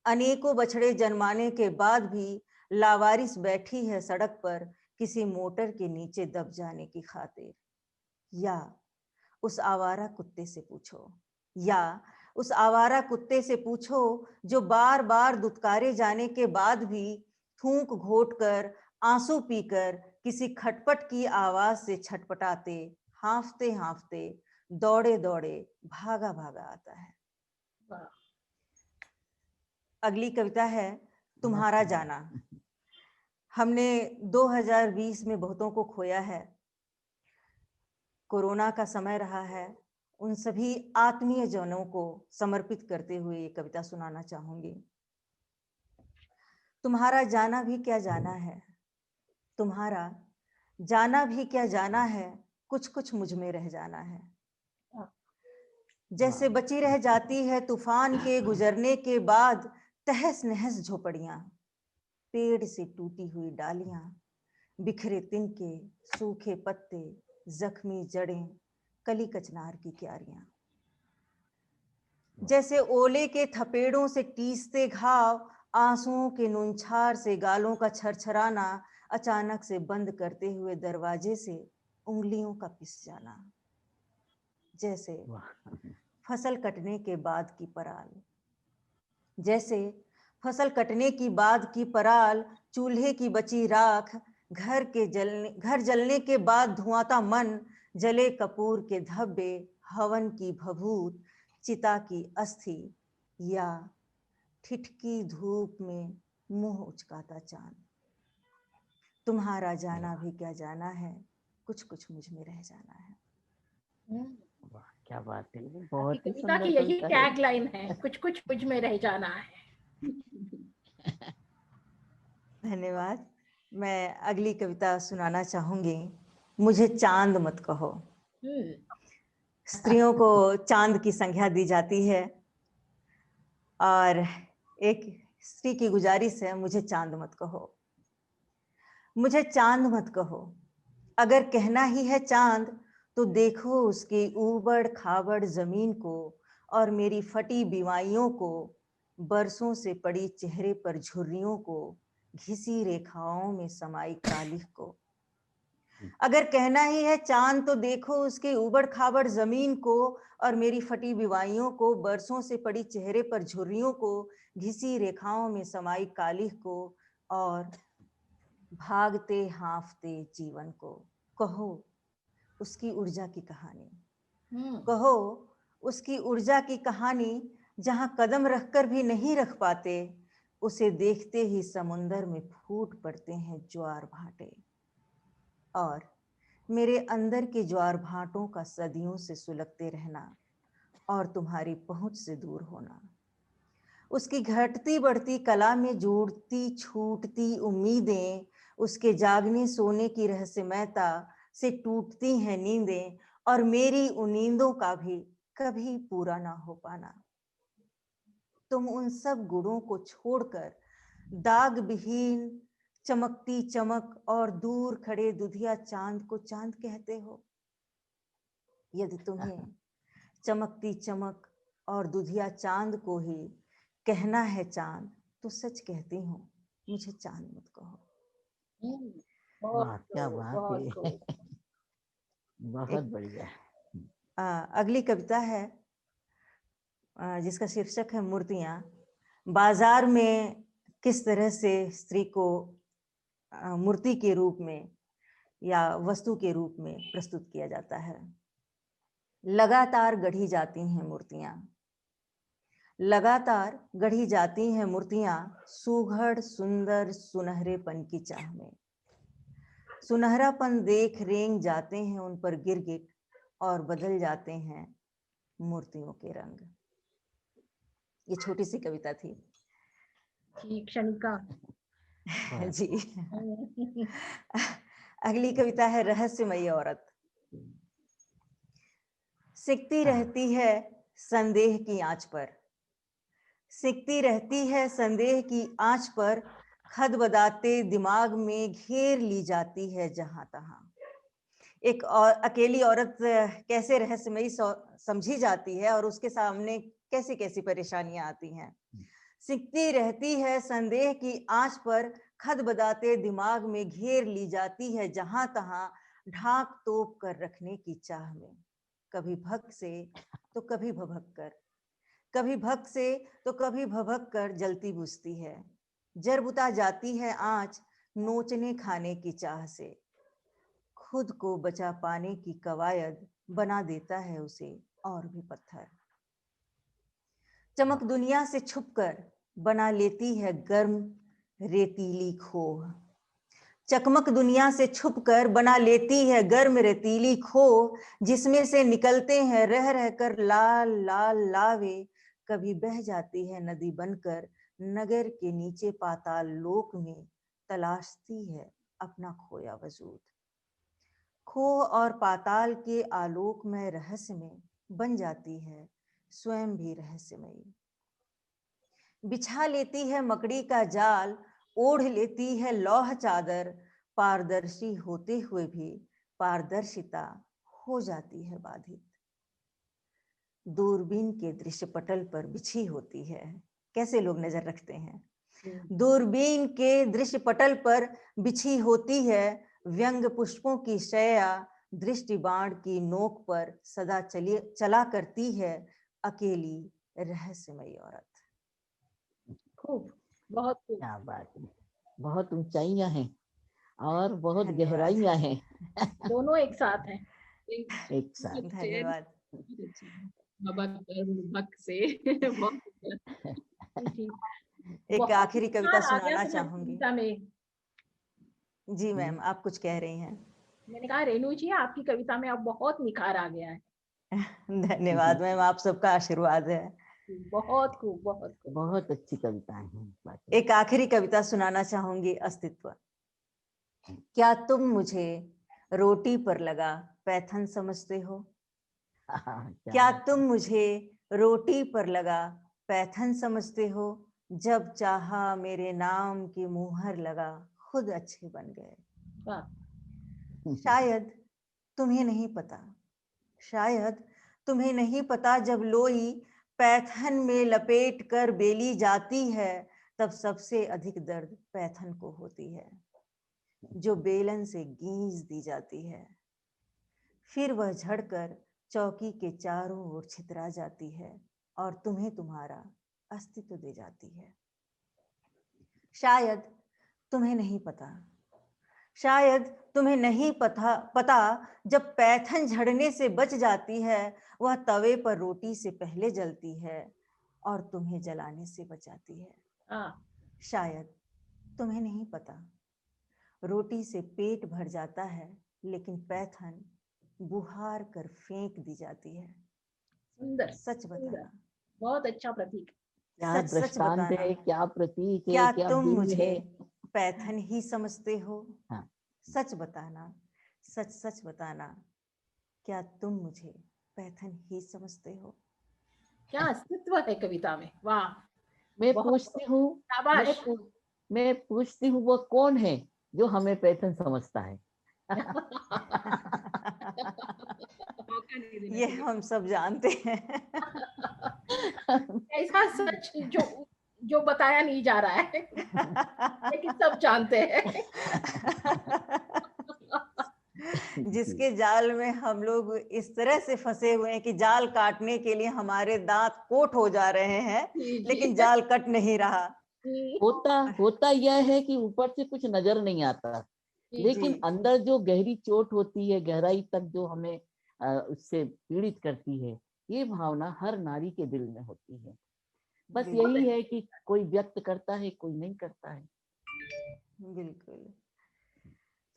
अनेकों बछड़े जन्माने के बाद भी लावारिस बैठी है सड़क पर किसी मोटर के नीचे दब जाने की खातिर। या उस आवारा कुत्ते से पूछो, या उस आवारा कुत्ते से पूछो जो बार बार दुत्कारे जाने के बाद भी थूक घोट कर आंसू पीकर किसी खटपट की आवाज से छटपटाते हांफते हांफते दौड़े दौड़े भागा भागा आता है। अगली कविता है तुम्हारा जाना। हमने 2020 में बहुतों को खोया है। कोरोना का समय रहा है। उन सभी आत्मीय जनों को समर्पित करते हुए ये कविता सुनाना चाहूंगी। तुम्हारा जाना भी क्या जाना है, तुम्हारा जाना भी क्या जाना है, कुछ कुछ मुझ में रह जाना है। जैसे बची रह जाती है तूफान के गुजरने के बाद तहस नहस झोपड़ियां, पेड़ से टूटी हुई डालियां, बिखरे तिनके, सूखे पत्ते, जख्मी जड़ें, कली कचनार की क्यारियां। जैसे ओले के थपेड़ों से टीसते घाव, आंसुओं के नुनछार से गालों का छरछराना, अचानक से बंद करते हुए दरवाजे से उंगलियों का पिस जाना। जैसे फसल कटने के बाद की पराल, जैसे फसल कटने की बाद की पराल, चूल्हे की बची राख, घर जलने के बाद धुआंता मन, जले कपूर के धब्बे, हवन की भभूत, चिता की अस्थि, या ठिठकी धूप में मुंह उचकाता चांद। तुम्हारा जाना भी क्या जाना है, कुछ कुछ मुझ में रह जाना है। वाह क्या बात है, बहुत ही कविता सुंदर की यही कविता है। टैग लाइन है, कुछ कुछ मुझ में रह जाना है। धन्यवाद। मैं अगली कविता सुनाना चाहूंगी। मुझे चांद मत कहो। स्त्रियों को चांद की संज्ञा दी जाती है और एक स्त्री की गुजारिश है, मुझे चांद मत कहो। मुझे चांद मत कहो। अगर कहना ही है चांद तो देखो उसकी ऊबड़ खाबड़ जमीन को और मेरी फटी बीमारियों को, बरसों से पड़ी चेहरे पर झुर्रियों को, घिसी रेखाओं में समाई कालिख को। अगर कहना ही है चांद तो देखो उसके ऊबड़ खाबड़ जमीन को और मेरी फटी बीमारियों को, बरसों से पड़ी चेहरे पर झुर्रियों को, घिसी रेखाओं में समाई कालिख को और भागते हांफते जीवन को। कहो उसकी ऊर्जा की कहानी, कहो उसकी ऊर्जा की कहानी, जहां कदम रखकर भी नहीं रख पाते, उसे देखते ही समुंदर में फूट पड़ते हैं ज्वार भाटे। और मेरे अंदर के ज्वार भाटों का सदियों से सुलगते रहना और तुम्हारी पहुंच से दूर होना। उसकी घटती बढ़ती कला में जुड़ती छूटती उम्मीदें, उसके जागने सोने की रहस्यमयता से टूटती हैं नींदें, और मेरी उन नींदों का भी कभी पूरा ना हो पाना। तुम उन सब गुणों को छोड़कर दाग विहीन चमकती चमक और दूर खड़े दुधिया चांद को चांद कहते हो। यदि तुम्हें चमकती चमक और दुधिया चांद को ही कहना है चांद, तो सच कहती हूँ, मुझे चांद मत कहो। वाह क्या बात है, बहुत बढ़िया। अगली कविता है जिसका शीर्षक है मूर्तियां। बाजार में किस तरह से स्त्री को मूर्ति के रूप में या वस्तु के रूप में प्रस्तुत किया जाता है। लगातार गढ़ी जाती हैं मूर्तियां, लगातार गढ़ी जाती हैं मूर्तियां, सुघड़ सुंदर सुनहरेपन की चाह में। सुनहरापन देख रेंग जाते हैं उन पर गिरगिट, और बदल जाते हैं मूर्तियों के रंग। ये छोटी सी कविता थी। क्षणिका। जी। अगली कविता है रहस्यमयी औरत। सिकती रहती है संदेह की आंच पर, सिकती रहती है संदेह की आंच पर, खदबदाते दिमाग में घेर ली जाती है जहां तहां। एक और अकेली औरत कैसे रहस्यमयी समझी जाती है और उसके सामने कैसी कैसी परेशानियां आती हैं। सिकती रहती है संदेह की आंच पर, खदबदाते दिमाग में घेर ली जाती है जहां तहां, ढाक तोप कर रखने की चाह में, कभी भक से तो कभी भभक कर, कभी भक से तो कभी भभक कर जलती बुझती है। जर बुता जाती है आंच नोचने खाने की चाह से, खुद को बचा पाने की कवायद बना देता है उसे और भी पत्थर। चमक दुनिया से छुपकर बना लेती है गर्म रेतीली खोह, चकमक दुनिया से छुपकर बना लेती है गर्म रेतीली खोह, जिसमें से निकलते हैं रह रहकर लाल लाल लावे, कभी बह जाती है नदी बनकर नगर के नीचे पाताल लोक में, तलाशती है अपना खोया वजूद। खोह और पाताल के आलोक में रहस्य में बन जाती है स्वयं भी रहस्यमयी। बिछा लेती है मकड़ी का जाल, ओढ़ लेती है लौह चादर, पारदर्शी होते हुए भी पारदर्शिता हो जाती है बाधित। दूरबीन के दृश्य पटल पर बिछी होती है, कैसे लोग नजर रखते हैं। दूरबीन के दृश्य पटल पर बिछी होती है व्यंग पुष्पों की शैया, दृष्टि बाण की नोक पर सदा चला करती है अकेली रहस्यमयी औरत। खूब, बहुत खूब। क्या बात है, बहुत ऊंचाइयां हैं और बहुत धन्यवाद। गहराइयां हैं। दोनों एक साथ हैं। एक साथ। धन्यवाद। भक से बहुत जी। एक बहुत आखिरी कविता निखार आ गया सुनाना तुम्हारी चाहूंगी। कविता में। जी मैम, आप कुछ कह रही हैं। मैंने कहा रेणु जी आपकी कविता में अब बहुत निखार आ गया है। धन्यवाद मैम, आप सबका आशीर्वाद है। बहुत खूब, बहुत खूब। बहुत अच्छी कविताएं हैं। एक आखिरी कविता सुनाना चाहूंगी, अस्तित्व। क्या तुम मुझे रोटी पर लगा पैथन समझते हो? क्या तुम मुझे रोटी पर लगा पैथन समझते हो? जब चाहा मेरे नाम की मुहर लगा खुद अच्छे बन गए। शायद तुम्हें नहीं पता, शायद तुम्हें नहीं पता, जब लोई पैथन में लपेट कर बेली जाती है, तब सबसे अधिक दर्द पैथन को होती है, जो बेलन से गींज दी जाती है। फिर वह झड़कर चौकी के चारों ओर छितरा जाती है और तुम्हें तुम्हारा अस्तित्व दे जाती है। शायद तुम्हें नहीं पता, शायद तुम्हें नहीं पता, जब पैथन झड़ने से बच जाती है, वह तवे पर रोटी से पहले जलती है और तुम्हें जलाने से बचाती है। शायद तुम्हें नहीं पता, रोटी से पेट भर जाता है, लेकिन पैथन बुहार कर फेंक दी जाती है। सुंदर, सच बताना, बहुत अच्छा प्रतीक। क्या सच दृष्टांत बताना, है, क्या प्रतीक है, क्या क्या तुम बिंब मुझे है। पैथन ही समझते हो? हाँ। सच बताना, सच सच बताना, क्या तुम मुझे पैथन ही समझते हो? क्या अस्तित्व है कविता में, वाह। मैं बहुत पूछती हूँ, शाबाश। मैं पूछती हूँ वो कौन है जो हमें पैथन समझता है? मौका नहीं देना ये चाहिए। हम सब जानते हैं। ऐसा सच जो बताया नहीं जा रहा है, लेकिन सब जानते हैं। जिसके जाल में हम लोग इस तरह से फंसे हुए हैं कि जाल काटने के लिए हमारे दांत कोट हो जा रहे हैं, लेकिन जाल कट नहीं रहा। होता यह है कि ऊपर से कुछ नजर नहीं आता, लेकिन अंदर जो गहरी चोट होती है, गहराई तक जो हमें उससे पीड़ित करती है, ये भावना हर नारी के दिल में होती है। बस यही है कि कोई व्यक्त करता है, कोई नहीं करता है। बिल्कुल।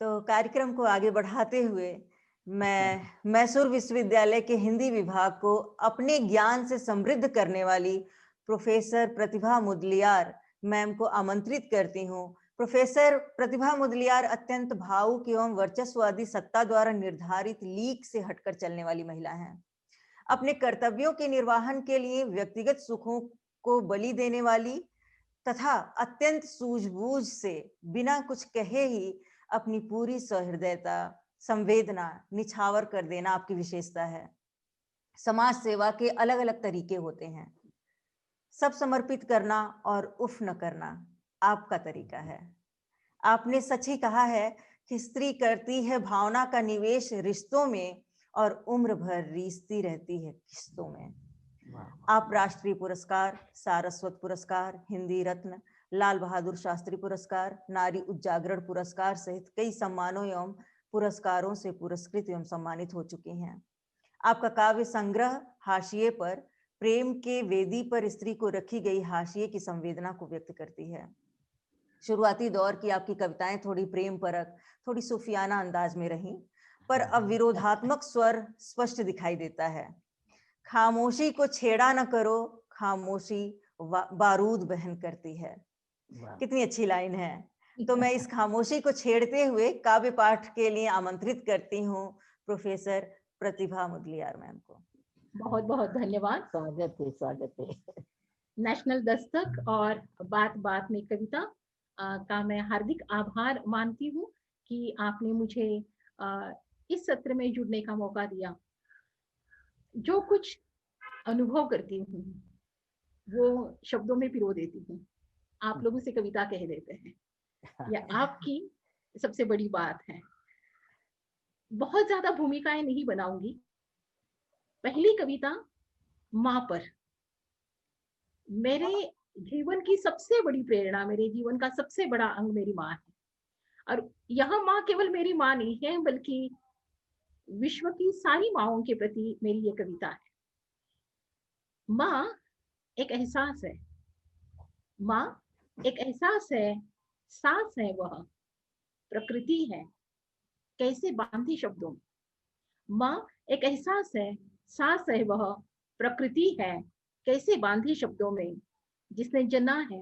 तो कार्यक्रम को आगे बढ़ाते हुए मैं मैसूर विश्वविद्यालय के हिंदी विभाग को अपने ज्ञान से समृद्ध करने वाली प्रोफेसर प्रतिभा मुदलियार मैम को आमंत्रित करती हूँ। प्रोफेसर प्रतिभा मुदलियार अत्यंत भावुक एवं वर्चस्ववादी सत्ता द्वारा निर्धारित लीक से हटकर चलने वाली महिला हैं। अपने कर्तव्यों के निर्वहन के लिए व्यक्तिगत सुखों को बलि देने वाली तथा अत्यंत सूझबूझ से बिना कुछ कहे ही अपनी पूरी सहृदयता संवेदना निछावर कर देना आपकी विशेषता है। समाज सेवा के अलग अलग तरीके होते हैं, सब समर्पित करना और उफ न करना आपका तरीका है। आपने सच ही कहा है कि स्त्री करती है भावना का निवेश रिश्तों में और उम्र भर रीसती रहती है किस्तों में। आप राष्ट्रीय पुरस्कार, सारस्वत पुरस्कार, हिंदी रत्न, लाल बहादुर शास्त्री पुरस्कार, नारी उजागरण पुरस्कार सहित कई सम्मानों एवं पुरस्कारों से पुरस्कृत एवं सम्मानित हो चुकी हैं। आपका काव्य संग्रह हाशिए पर प्रेम के वेदी पर स्त्री को रखी गई हाशिए की संवेदना को व्यक्त करती है। शुरुआती दौर की आपकी कविताएं थोड़ी प्रेम परक, थोड़ी सूफियाना अंदाज में रहीं, पर अब विरोधात्मक स्वर स्पष्ट दिखाई देता है। खामोशी को छेड़ा न करो, खामोशी बारूद बहन करती है। कितनी अच्छी लाइन है। तो मैं इस खामोशी को छेड़ते हुए काव्य पाठ के लिए आमंत्रित करती हूँ प्रोफेसर प्रतिभा मुदलियार मैम को। बहुत बहुत धन्यवाद। स्वागत है। नेशनल दस्तक और बात बात में कविता का मैं हार्दिक आभार मानती हूँ कि आपने मुझे इस सत्र में जुड़ने का मौका दिया। जो कुछ अनुभव करती हूँ वो शब्दों में पिरो देती हूँ, आप लोगों से कविता कह देते हैं, यह आपकी सबसे बड़ी बात है। बहुत ज्यादा भूमिकाएं नहीं बनाऊंगी। पहली कविता माँ पर। मेरे जीवन की सबसे बड़ी प्रेरणा, मेरे जीवन का सबसे बड़ा अंग मेरी माँ है। और यह माँ केवल मेरी माँ नहीं है, बल्कि विश्व की सारी माँओं के प्रति मेरी ये कविता है। माँ एक एहसास है, माँ एक एहसास है, सांस है वह, प्रकृति है, कैसे बांधी शब्दों में। माँ एक एहसास है, सांस है वह, प्रकृति है, कैसे बांधी शब्दों में, जिसने जना है,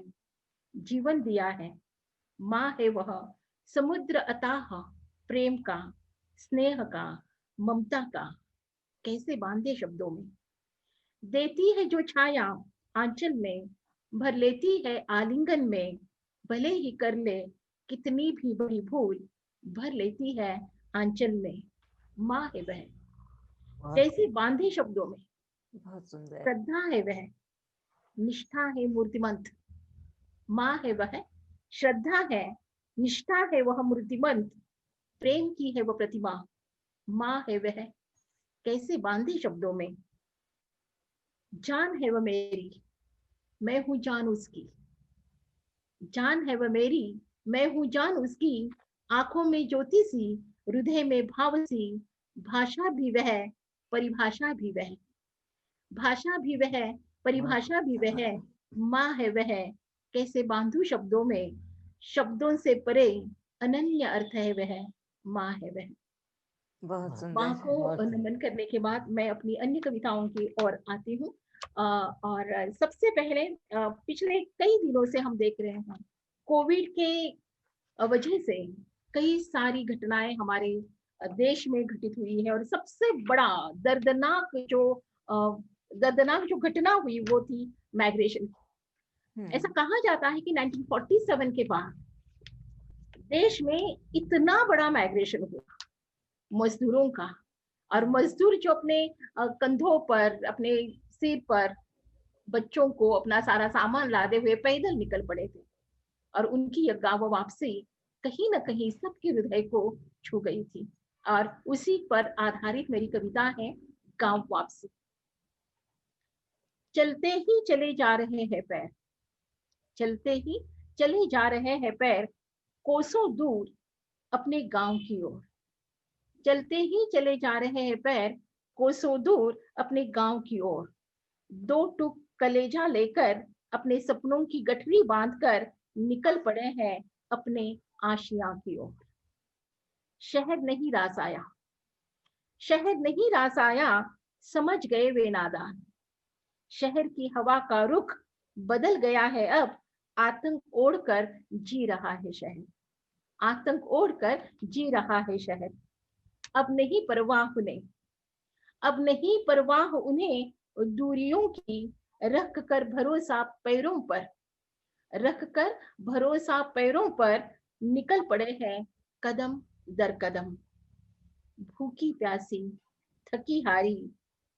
जीवन दिया है। माँ है वह समुद्र अथाह प्रेम का, स्नेह का, ममता का, कैसे बांधे शब्दों में। देती है जो छाया आंचल में, भर लेती है आलिंगन में, भले ही कर ले कितनी भी बड़ी भूल, भर लेती है आंचल में। माँ है वह कैसे बांधे शब्दों में। बहुत सुंदर। श्रद्धा है वह, निष्ठा है मूर्तिमंत। माँ है वह, श्रद्धा है, निष्ठा है वह मूर्तिमंत, प्रेम की है वह प्रतिमा। माँ है वह कैसे बांधे शब्दों में। जान है वह मेरी, मैं हूँ जान उसकी। जान है वह मेरी, मैं हूँ जान उसकी, आंखों में ज्योति सी, हृदय में भाव सी। भाषा भी वह, परिभाषा भी वह, भाषा भी वह, परिभाषा भी वह। माँ है वह कैसे बांधू शब्दों में, शब्दों से परे अनन्य अर्थ है वह। माँ है वह। बहुत सुंदर। माँ को नमन करने के बाद मैं अपनी अन्य कविताओं की ओर आती हूँ। और सबसे पहले पिछले कई दिनों से हम देख रहे हैं कोविड के वजह से कई सारी घटनाएं हमारे देश में घटित हुई है। और सबसे बड़ा दर्दनाक जो घटना हुई वो थी माइग्रेशन। ऐसा कहा जाता है कि 1947 के बाद देश में इतना बड़ा माइग्रेशन हुआ मजदूरों का। और मजदूर जो अपने कंधों पर, अपने सिर पर बच्चों को, अपना सारा सामान लादे हुए पैदल निकल पड़े थे। और उनकी गाँव वापसी कहीं ना कहीं सबके हृदय को छू गई थी। और उसी पर आधारित मेरी कविता है गाँव वापसी। चलते ही चले जा रहे हैं पैर, चलते ही चले जा रहे हैं पैर, कोसों दूर अपने गांव की ओर। चलते ही चले जा रहे हैं पैर, कोसों दूर अपने गांव की ओर। दो टुक कलेजा लेकर, अपने सपनों की गठरी बांधकर निकल पड़े हैं अपने आशियां की ओर। शहर नहीं रास आया, शहर नहीं रास आया, समझ गए वे नादान। शहर की हवा का रुख बदल गया है अब, आतंक ओढ़कर जी रहा है शहर। आतंक ओढ़कर जी रहा है शहर। अब नहीं परवाह उन्हें, अब नहीं परवाह उन्हें दूरियों की, रख कर भरोसा पैरों पर, रख कर भरोसा पैरों पर, निकल पड़े हैं कदम दर कदम। भूखी प्यासी थकी हारी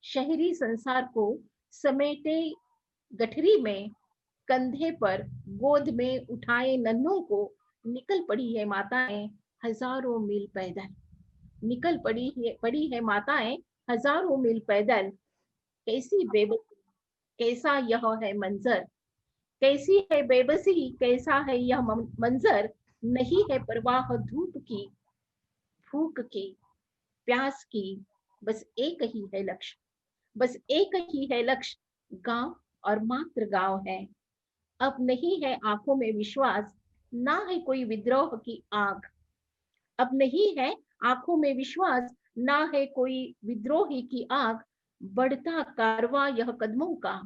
शहरी संसार को समेटे गठरी में, कंधे पर गोद में उठाए नन्हों को, निकल पड़ी है माताएं हजारों मील पैदल। निकल पड़ी है माताएं हजारों मील पैदल। कैसी बेबसी, कैसा यह है मंजर, कैसी है बेबसी, कैसा है यह मंजर। नहीं है परवाह धूप की, भूख की, प्यास की, बस एक ही है लक्ष्य, बस एक ही है लक्ष्य, गांव और मात्र गांव है। अब नहीं है आंखों में विश्वास, ना है कोई विद्रोह की आग। अब नहीं है आंखों में विश्वास, ना है कोई विद्रोही की आग। बढ़ता कारवां यह कदमों का,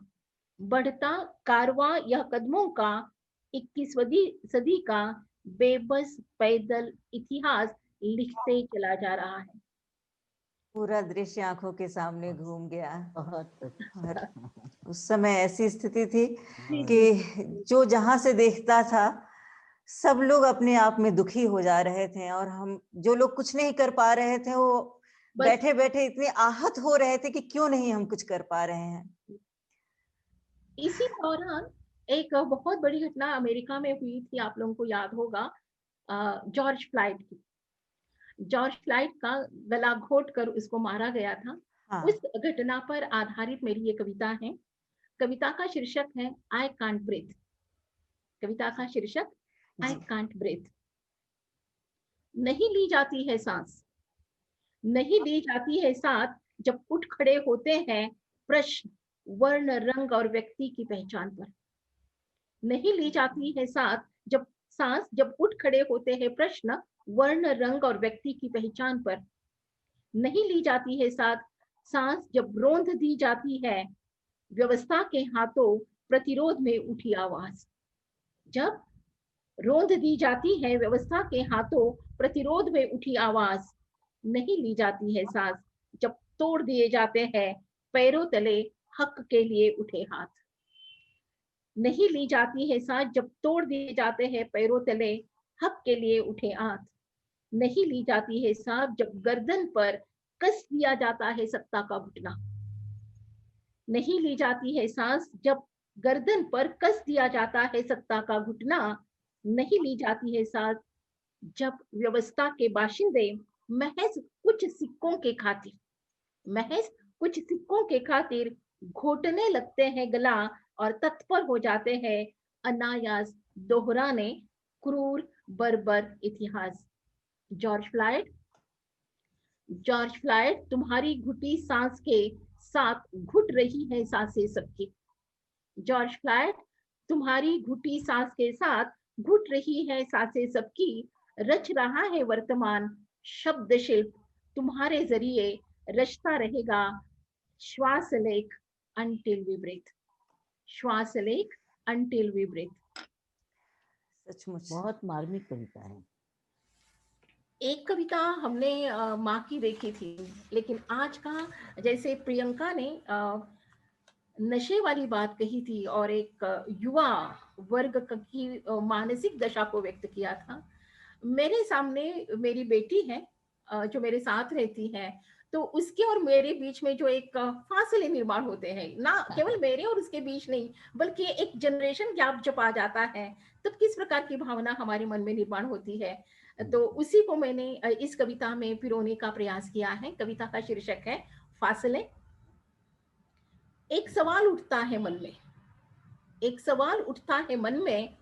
बढ़ता कारवां यह कदमों का, 21वीं सदी का बेबस पैदल इतिहास लिखते चला जा रहा है। पूरा दृश्य आंखों के सामने घूम गया। बहुत और अच्छा। उस समय ऐसी स्थिति थी जी, कि जो जहां से देखता था सब लोग अपने आप में दुखी हो जा रहे थे, और हम जो लोग कुछ नहीं कर पा रहे थे वो बस बैठे बैठे इतने आहत हो रहे थे कि क्यों नहीं हम कुछ कर पा रहे हैं। इसी दौरान एक बहुत बड़ी घटना अमेरिका में हुई थी, आप लोगों को याद होगा, जॉर्ज फ्लाइड की। जॉर्ज फ्लाइड का गला घोट कर उसको मारा गया था। हाँ उस घटना पर आधारित मेरी ये कविता है। कविता का शीर्षक है आई कांट ब्रीथ। कविता का शीर्षक आई जी। Can't breathe. नहीं ली जाती है सांस, नहीं ली जाती है सांस, जब उठ खड़े होते हैं प्रश्न वर्ण रंग और व्यक्ति की पहचान पर। नहीं ली जाती है सांस जब उठ खड़े होते हैं प्रश्न वर्ण रंग और व्यक्ति की पहचान पर। नहीं ली जाती है सांस जब रोंद दी जाती है व्यवस्था के हाथों प्रतिरोध में उठी आवाज। जब रोंद दी जाती है व्यवस्था के हाथों प्रतिरोध में उठी आवाज। नहीं ली जाती है सांस जब तोड़ दिए जाते हैं पैरों तले हक के लिए उठे हाथ। नहीं ली जाती है सांस जब तोड़ दिए जाते हैं पैरों तले हक के लिए उठे हाथ। नहीं ली जाती है सांस जब गर्दन पर कस दिया जाता है सत्ता का घुटना। नहीं ली जाती है सांस जब गर्दन पर कस दिया जाता है सत्ता का घुटना। नहीं ली जाती है सांस जब व्यवस्था के बाशिंदे महज कुछ सिक्कों के खातिर, महज कुछ सिक्कों के खातिर घोटने लगते हैं गला और तत्पर हो जाते हैं अनायास दोहराने क्रूर बर्बर इतिहास। जॉर्ज फ्लाइड, जॉर्ज फ्लाइड, तुम्हारी घुटी सांस के साथ घुट रही है सांसें सबकी। जॉर्ज फ्लाइड, तुम्हारी घुटी सांस के साथ घुट रही है सांसें सबकी। रच रहा है वर्तमान शब्द शिल्प तुम्हारे जरिए, रचता रहेगा श्वास लेख until we breathe। श्वास लेख until we breathe। सचमुच बहुत मार्मिक कविता है। एक कविता हमने माँ की देखी थी, लेकिन आज का जैसे प्रियंका ने नशे वाली बात कही थी और एक युवा वर्ग की मानसिक दशा को व्यक्त किया था। मेरे सामने मेरी बेटी है जो मेरे साथ रहती है, तो उसके और मेरे बीच में जो एक फासले निर्माण होते हैं, ना केवल मेरे और उसके बीच नहीं बल्कि एक जनरेशन गैप जब आ जाता है तब किस प्रकार की भावना हमारे मन में निर्माण होती है। तो उसी को मैंने इस कविता में पिरोने का प्रयास किया है। कविता का शीर्षक है फासले। एक सवाल उठता है मन में, एक सवाल उठता है मन में,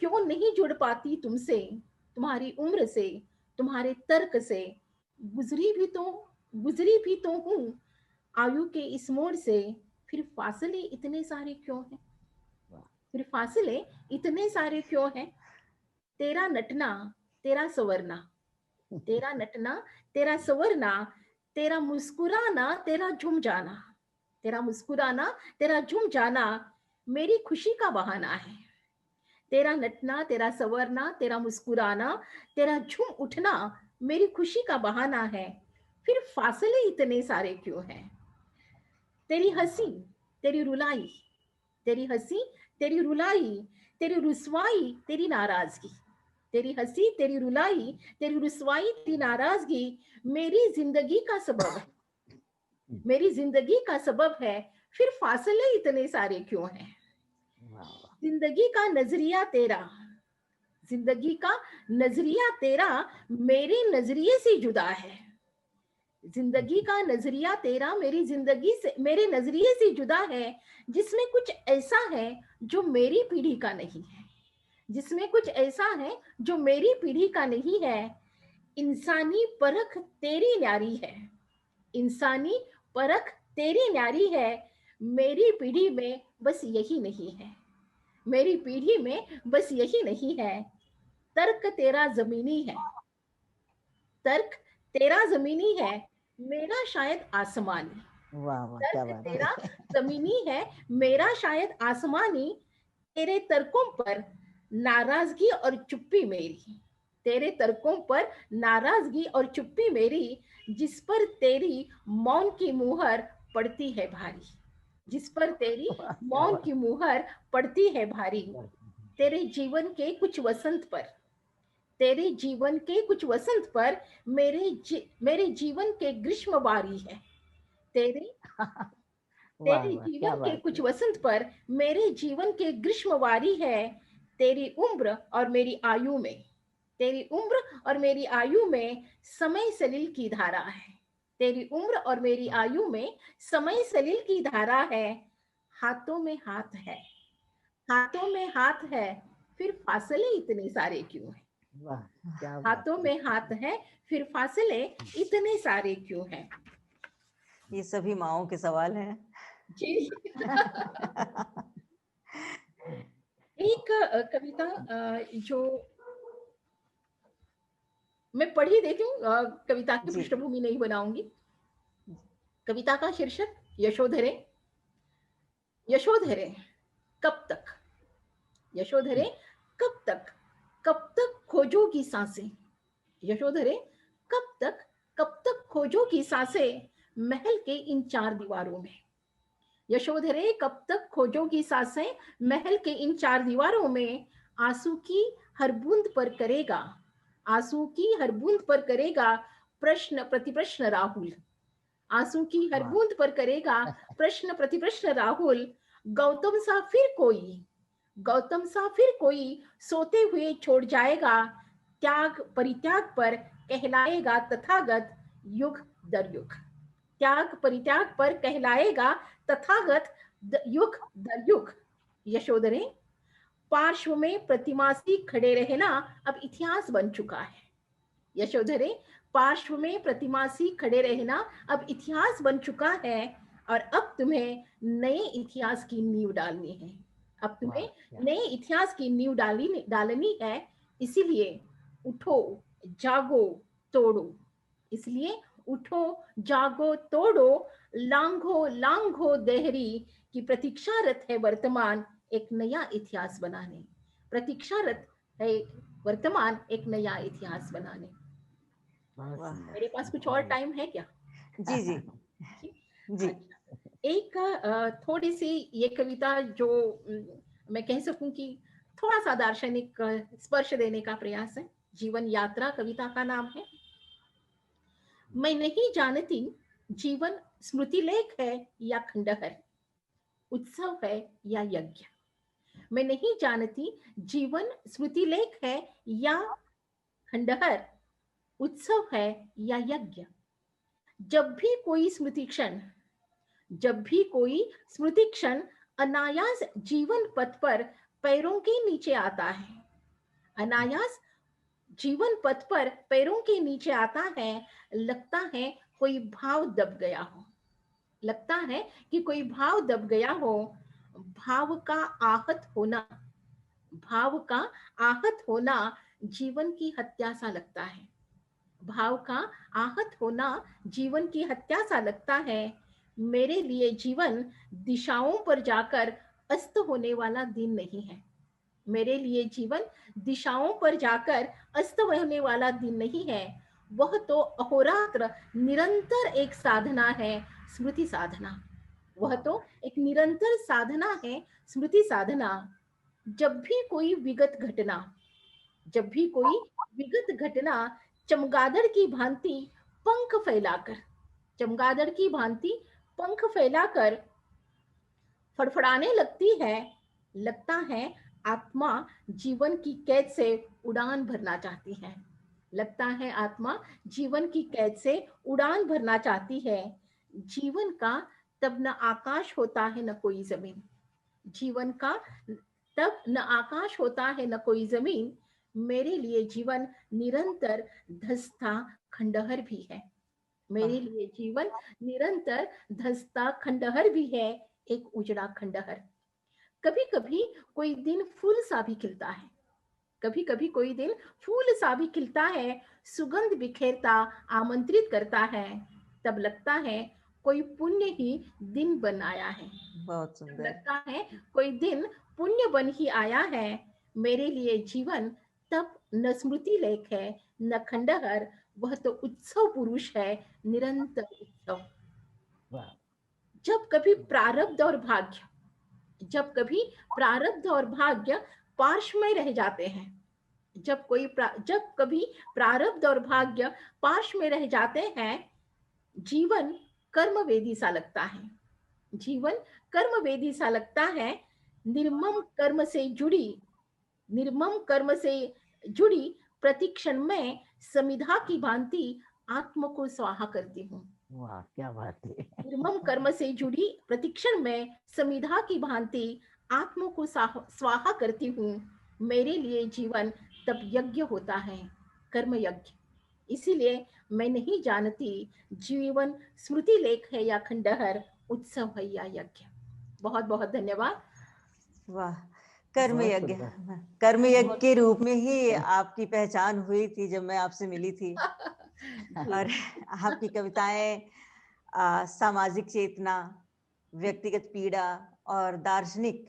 क्यों नहीं जुड़ पाती तुमसे, तुम्हारी उम्र से, तुम्हारे तर्क से। गुजरी भी तो गुजरी भी तो हूं आयु के इस मोड़ से, फिर फासले इतने सारे क्यों हैं, फिर फासले इतने सारे क्यों हैं। तेरा नटना तेरा सवरना, तेरा नटना तेरा सवरना, तेरा मुस्कुराना, तेरा झूम जाना, तेरा मुस्कुराना, तेरा झूम जाना मेरी खुशी का बहाना है। तेरा नटना, तेरा संवरना, तेरा मुस्कुराना, तेरा झूम उठना मेरी खुशी का बहाना है। फिर फासले इतने सारे क्यों हैं? तेरी हंसी, तेरी रुलाई, तेरी हंसी, तेरी रुलाई, तेरी रुसवाई, तेरी नाराजगी, तेरी हंसी, तेरी रुलाई, तेरी रुसवाई, तेरी नाराजगी मेरी जिंदगी का सबब है, मेरी जिंदगी का सबब है। फिर फासले इतने सारे क्यों हैं? जिंदगी का नजरिया तेरा, जिंदगी का नजरिया तेरा मेरे नजरिए से जुदा है। जिंदगी का नजरिया तेरा मेरी जिंदगी से, मेरे नजरिए से जुदा है, जिसमें कुछ ऐसा है जो मेरी पीढ़ी का नहीं है, जिसमें कुछ ऐसा है जो मेरी पीढ़ी का नहीं है। इंसानी परख तेरी न्यारी है, इंसानी परख तेरी न्यारी है, मेरी पीढ़ी में बस यही नहीं है, मेरी पीढ़ी में बस यही नहीं है। तर्क तेरा जमीनी है, तर्क तेरा जमीनी है, मेरा शायद आसमानी। वाह वाह, क्या तर्क बात तेरा है। जमीनी है, मेरा शायद आसमानी। तेरे तर्कों पर नाराजगी और चुप्पी मेरी, तेरे तर्कों पर नाराजगी और चुप्पी मेरी, जिस पर तेरी मौन की मुहर पड़ती है भारी, जिस पर तेरी वाह, क्या मौन बात। की मुहर पड़ती है भारी। तेरे जीवन के कुछ वसंत पर, तेरे जीवन के कुछ वसंत पर मेरे जीवन के ग्रीष्म बारी है। तेरे वाह तेरे वाह, क्या जीवन के बात कुछ है। वसंत पर मेरे जीवन के ग्रीष्मवारी है। तेरी उम्र और मेरी आयु में, तेरी उम्र और मेरी आयु में समय सलील की धारा है, तेरी उम्र और मेरी आयु में समय सलील की धारा है। हाथों में हाथ है, हाथों में हाथ है, फिर फासले इतने सारे क्यों हैं? वाह, क्या बात हाथों है। में हाथ है, फिर फासले इतने सारे क्यों हैं? ये सभी माँओं के सवाल हैं। जी। एक कविता जो मैं पढ़ ही देती हूँ, कविता की जी पृष्ठभूमि नहीं बनाऊंगी। कविता का शीर्षक यशोधरे। यशोधरे कब तक, यशोधरे कब तक, कब तक खोजोगी सांसें, यशोधरे कब तक खोजोगी सांसें महल के इन चार दीवारों में। यशोधरे कब तक खोजोगी सांसें महल के इन चार दीवारों में। आंसू की हर बूंद पर करेगा, आंसू की हर बूंद पर करेगा प्रश्न प्रतिप्रश्न राहुल, आंसू की हर वाह। बूंद पर करेगा प्रश्न प्रतिप्रश्न राहुल। गौतम सा फिर कोई, गौतम सा फिर कोई सोते हुए छोड़ जाएगा, त्याग परित्याग पर कहलाएगा तथागत युग दर युग, त्याग परित्याग पर कहलाएगा तथागत युग दर युग। यशोधरे पार्श्व में प्रतिमा सी खड़े रहना अब इतिहास बन चुका है, यशोधरे पार्श्व में प्रतिमा सी खड़े रहना अब इतिहास बन चुका है। और अब तुम्हें नए इतिहास की नींव डालनी है, अब वाह, तुम्हें क्या नए इतिहास की नींव डालनी है। इसीलिए उठो जागो तोड़ो, इसलिए उठो जागो तोड़ो, लांघो लांघो देहरी की प्रतीक्षारत है वर्तमान एक नया इतिहास बनाने, प्रतीक्षारत है वर्तमान एक नया इतिहास बनाने। वाह। मेरे पास कुछ और टाइम है क्या? जी जी जी। जी। अच्छा, एक थोड़ी सी ये कविता जो मैं कह सकूं कि थोड़ा सा दार्शनिक स्पर्श देने का प्रयास है। जीवन यात्रा कविता का नाम है। मैं नहीं जानती जीवन स्मृति लेख है या खंडहर, उत्सव है या यज्ञ, मैं नहीं जानती जीवन स्मृति लेख है या खंडहर, उत्सव है या यज्ञ। जब भी कोई स्मृति क्षण, जब भी कोई स्मृति क्षण अनायास जीवन पथ पर पैरों के नीचे आता है, अनायास जीवन पथ पर पैरों के नीचे आता है, लगता है कोई भाव दब गया हो, लगता है कि कोई भाव दब गया हो। भाव का आहत होना, भाव का आहत होना जीवन की हत्या सा लगता है, भाव का आहत होना जीवन की हत्या सा लगता है। मेरे लिए जीवन दिशाओं पर जाकर अस्त होने वाला दिन नहीं है। मेरे लिए जीवन दिशाओं पर जाकर अस्त होने वाला दिन नहीं है। वह तो अहोरात्र निरंतर एक साधना है, स्मृति साधना। वह तो एक निरंतर साधना है, स्मृति साधना। जब भी कोई विगत घटना जब भी कोई विगत घटना चमगादड़ की भांति पंख फैलाकर चमगादड़ की भांति पंख फैलाकर फड़फड़ाने लगता है आत्मा जीवन की कैद से उड़ान भरना चाहती है। लगता है आत्मा जीवन की कैद से उड़ान भरना चाहती है। जीवन का तब न आकाश होता है न कोई जमीन। जीवन का तब न आकाश होता है न कोई जमीन। मेरे लिए जीवन निरंतर धसता खंडहर भी है। मेरे लिए जीवन निरंतर धसता खंडहर भी है, एक उजड़ा खंडहर। कभी कभी कोई दिन फूल सा भी खिलता है। कभी कभी कोई दिन फूल सा भी खिलता है, सुगंध बिखेरता आमंत्रित करता है। तब लगता है कोई पुण्य ही दिन बन आया है। बहुत सुंदर। लगता है कोई दिन पुण्य बन ही आया है। मेरे लिए जीवन तब न स्मृति लेख है न खंडहर, वह तो उत्सव पुरुष है, निरंतर उत्सव। जब कभी प्रारब्ध और भाग्य पार्श्व में रह जाते हैं, जब कभी प्रारब्ध और भाग्य पार्श्व में रह जाते हैं, जीवन कर्मवेदी सा लगता है। जीवन कर्मवेदी सा लगता है। निर्मम कर्म से जुड़ी प्रतिक्षण में समिधा की भांति आत्म को स्वाहा करती हूँ। वाह, क्या बात है। निर्मम कर्म से जुड़ी प्रतिक्षण में समिधा की भांति आत्म को स्वाहा करती हूँ। मेरे लिए जीवन तब यज्ञ होता है, कर्म यज्ञ। इसीलिए मैं नहीं जानती जीवन स्मृति लेख है या खंडहर, उत्सव है या यज्ञ। बहुत बहुत धन्यवाद। वाह, कर्म यज्ञ के रूप में ही आपकी पहचान हुई थी जब मैं आपसे मिली थी। और आपकी कविताएं सामाजिक चेतना, व्यक्तिगत पीड़ा और दार्शनिक,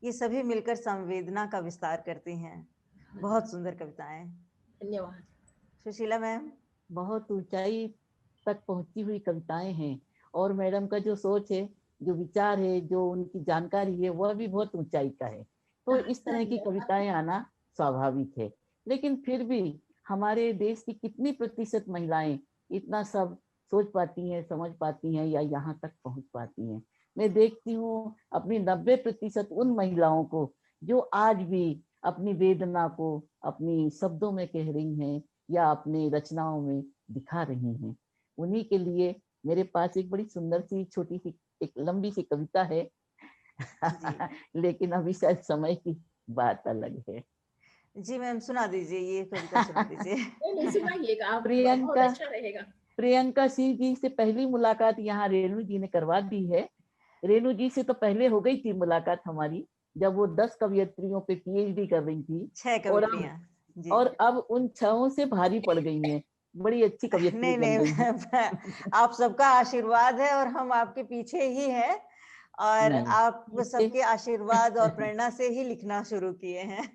ये सभी मिलकर संवेदना का विस्तार करती हैं। बहुत सुंदर कविताएं। धन्यवाद। सुशीला मैम, बहुत ऊंचाई तक पहुंची हुई कविताएं हैं, और मैडम का जो सोच है, जो विचार है, जो उनकी जानकारी है, वह भी बहुत ऊंचाई का है। तो इस तरह की कविताएं आना स्वाभाविक है। लेकिन फिर भी हमारे देश की कितनी प्रतिशत महिलाएं इतना सब सोच पाती हैं, समझ पाती हैं या यहाँ तक पहुंच पाती हैं? मैं देखती हूँ अपनी 90% उन महिलाओं को जो आज भी अपनी वेदना को अपनी शब्दों में कह रही हैं या अपनी रचनाओं में दिखा रही हैं। उन्हीं के लिए मेरे पास एक बड़ी सुंदर सी छोटी सी एक लंबी सी कविता है। लेकिन अभी शायद समय की बात अलग है। जी मैम, सुना दीजिए, ये कविता सुना दीजिए। नहीं, सुनाइएगा, प्रियंका, बहुत अच्छा रहेगा। प्रियंका सिंह जी से पहली मुलाकात यहाँ रेणु जी ने करवा दी है। रेणु जी से तो पहले हो गई थी मुलाकात हमारी, जब वो 10 कवियत्रियों पे PhD कर रही थी। 6 कवित्रियां। और अब उन 6 से भारी पड़ गई हैं। बड़ी अच्छी कवियत्री बन गई हैं। आप सबका आशीर्वाद है और हम आपके पीछे ही हैं, और आप सबके आशीर्वाद और प्रेरणा से ही लिखना शुरू किए हैं।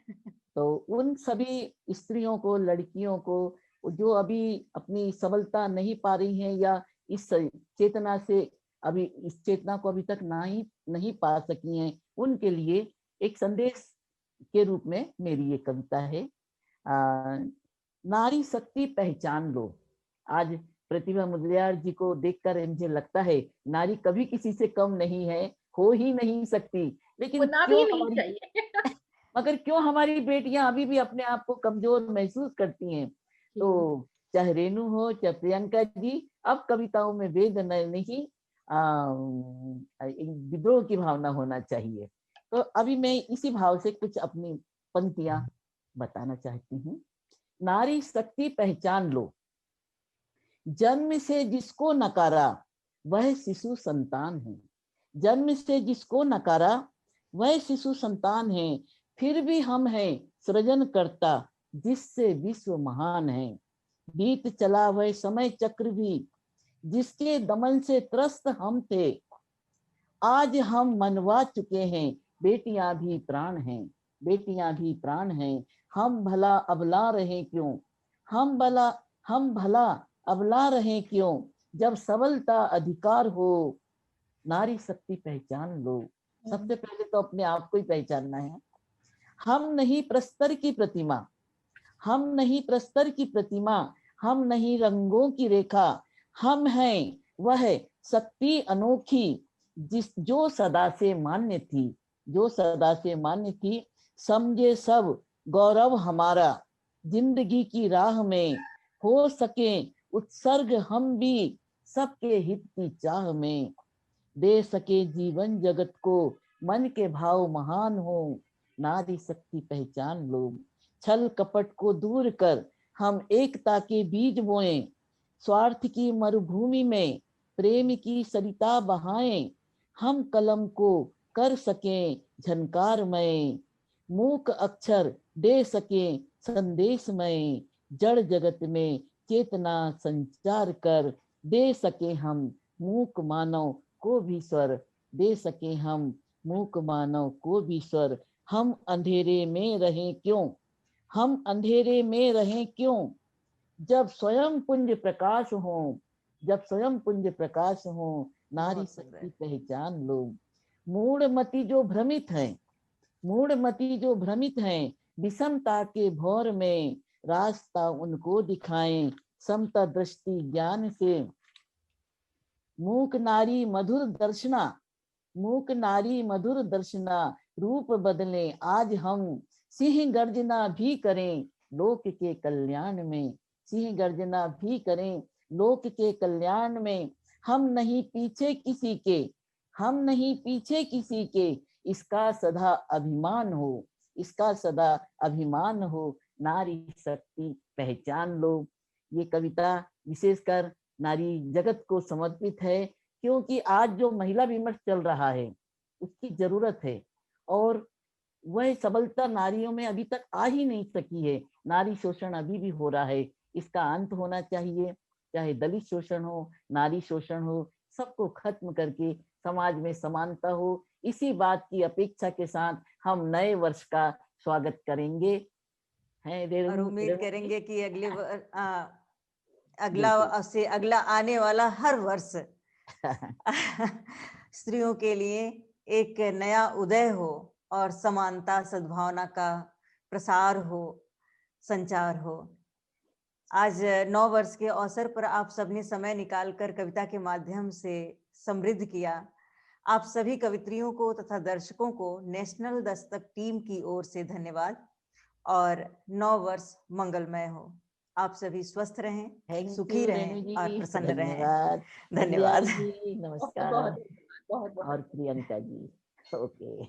तो उन सभी स्त्रियों को, लड़कियों को जो अभी अपनी सबलता नहीं पा रही हैं या इस चेतना से अभी इस चेतना को अभी तक नहीं पा सकी हैं, उनके लिए एक संदेश के रूप में मेरी ये कविता है। नारी शक्ति पहचान लो। आज प्रतिभा मुदलियार जी को देखकर मुझे लगता है नारी कभी किसी से कम नहीं है, हो ही नहीं सकती। लेकिन मगर क्यों हमारी बेटियां अभी भी अपने आप को कमजोर महसूस करती हैं? तो चाहे रेणु हो, चाहे प्रियंका जी, अब कविताओं में वेद नहीं, विद्रोह की भावना होना चाहिए। तो अभी मैं इसी भाव से कुछ अपनी पंक्तियां बताना चाहती हूँ। नारी शक्ति पहचान लो। जन्म से जिसको नकारा वह शिशु संतान है। जन्म से जिसको नकारा वह शिशु संतान है। फिर भी हम हैं सृजन करता जिससे विश्व महान है। बीत चला वह समय चक्र भी, जिसके दमन से त्रस्त हम थे। आज हम मनवा चुके हैं, बेटियां भी प्राण हैं, बेटियां भी प्राण हैं। हम भला अबला रहे क्यों, हम भला अबला रहे क्यों, जब सबलता अधिकार हो। नारी शक्ति पहचान लो। सबसे पहले तो अपने आप को ही पहचानना है। हम नहीं प्रस्तर की प्रतिमा, हम नहीं प्रस्तर की प्रतिमा, हम नहीं रंगों की रेखा, हम हैं वह शक्ति अनोखी, जो सदा से मान्य थी, जो सदा से मान्य थी। समझे सब गौरव हमारा, जिंदगी की राह में हो सके उत्सर्ग हम भी, सबके हित की चाह में। दे सके जीवन जगत को, मन के भाव महान हो। नारी शक्ति पहचान लो। छल कपट को दूर कर हम एकता के बीज बोएं, स्वार्थ की मरुभूमि में प्रेम की सरिता बहाएं। हम कलम को कर सकें झनकारमय, मूक अक्षर दे सकें संदेशमय। जड़ जगत में चेतना संचार कर, दे सके हम मूक मानव को भी स्वर, दे सके हम मूक मानव को भी स्वर। हम अंधेरे में रहें क्यों, हम अंधेरे में रहें क्यों, जब स्वयं पुंज प्रकाश हो, जब स्वयं पुंज प्रकाश हो। नारी शक्ति पहचान लो। मूढ़मती जो भ्रमित है, मूढ़मती जो भ्रमित हैं, विषमता के भौर में रास्ता उनको दिखाएं, समता दृष्टि ज्ञान से। मूक नारी मधुर दर्शना, मूक नारी मधुर दर्शना, रूप बदले आज हम, सिंह गर्जना भी करें लोक के कल्याण में, सिंह गर्जना भी करें लोक के कल्याण में। हम नहीं पीछे किसी के, हम नहीं पीछे किसी के, इसका सदा अभिमान हो, इसका सदा अभिमान हो। नारी शक्ति पहचान लो। ये कविता विशेषकर नारी जगत को समर्पित है, क्योंकि आज जो महिला विमर्श चल रहा है उसकी जरूरत है, और वह सबलता नारियों में अभी तक आ ही नहीं सकी है। नारी शोषण अभी भी हो रहा है, इसका अंत होना चाहिए। चाहे दलित शोषण हो, नारी शोषण हो, सबको खत्म करके समाज में समानता हो। इसी बात की अपेक्षा के साथ हम नए वर्ष का स्वागत करेंगे और उम्मीद करेंगे कि अगला आने वाला हर वर्ष स्त्रियों के लिए एक नया उदय हो और समानता सद्भावना का प्रसार हो, संचार हो। आज 9 वर्ष के अवसर पर आप सबने समय निकालकर कविता के माध्यम से समृद्ध किया। आप सभी कवित्रियों को तथा दर्शकों को नेशनल दस्तक टीम की ओर से धन्यवाद और 9 वर्ष मंगलमय हो। आप सभी स्वस्थ रहें, सुखी रहें और प्रसन्न रहें। धन्यवाद। नमस्कार। और प्रियंका जी, ओके।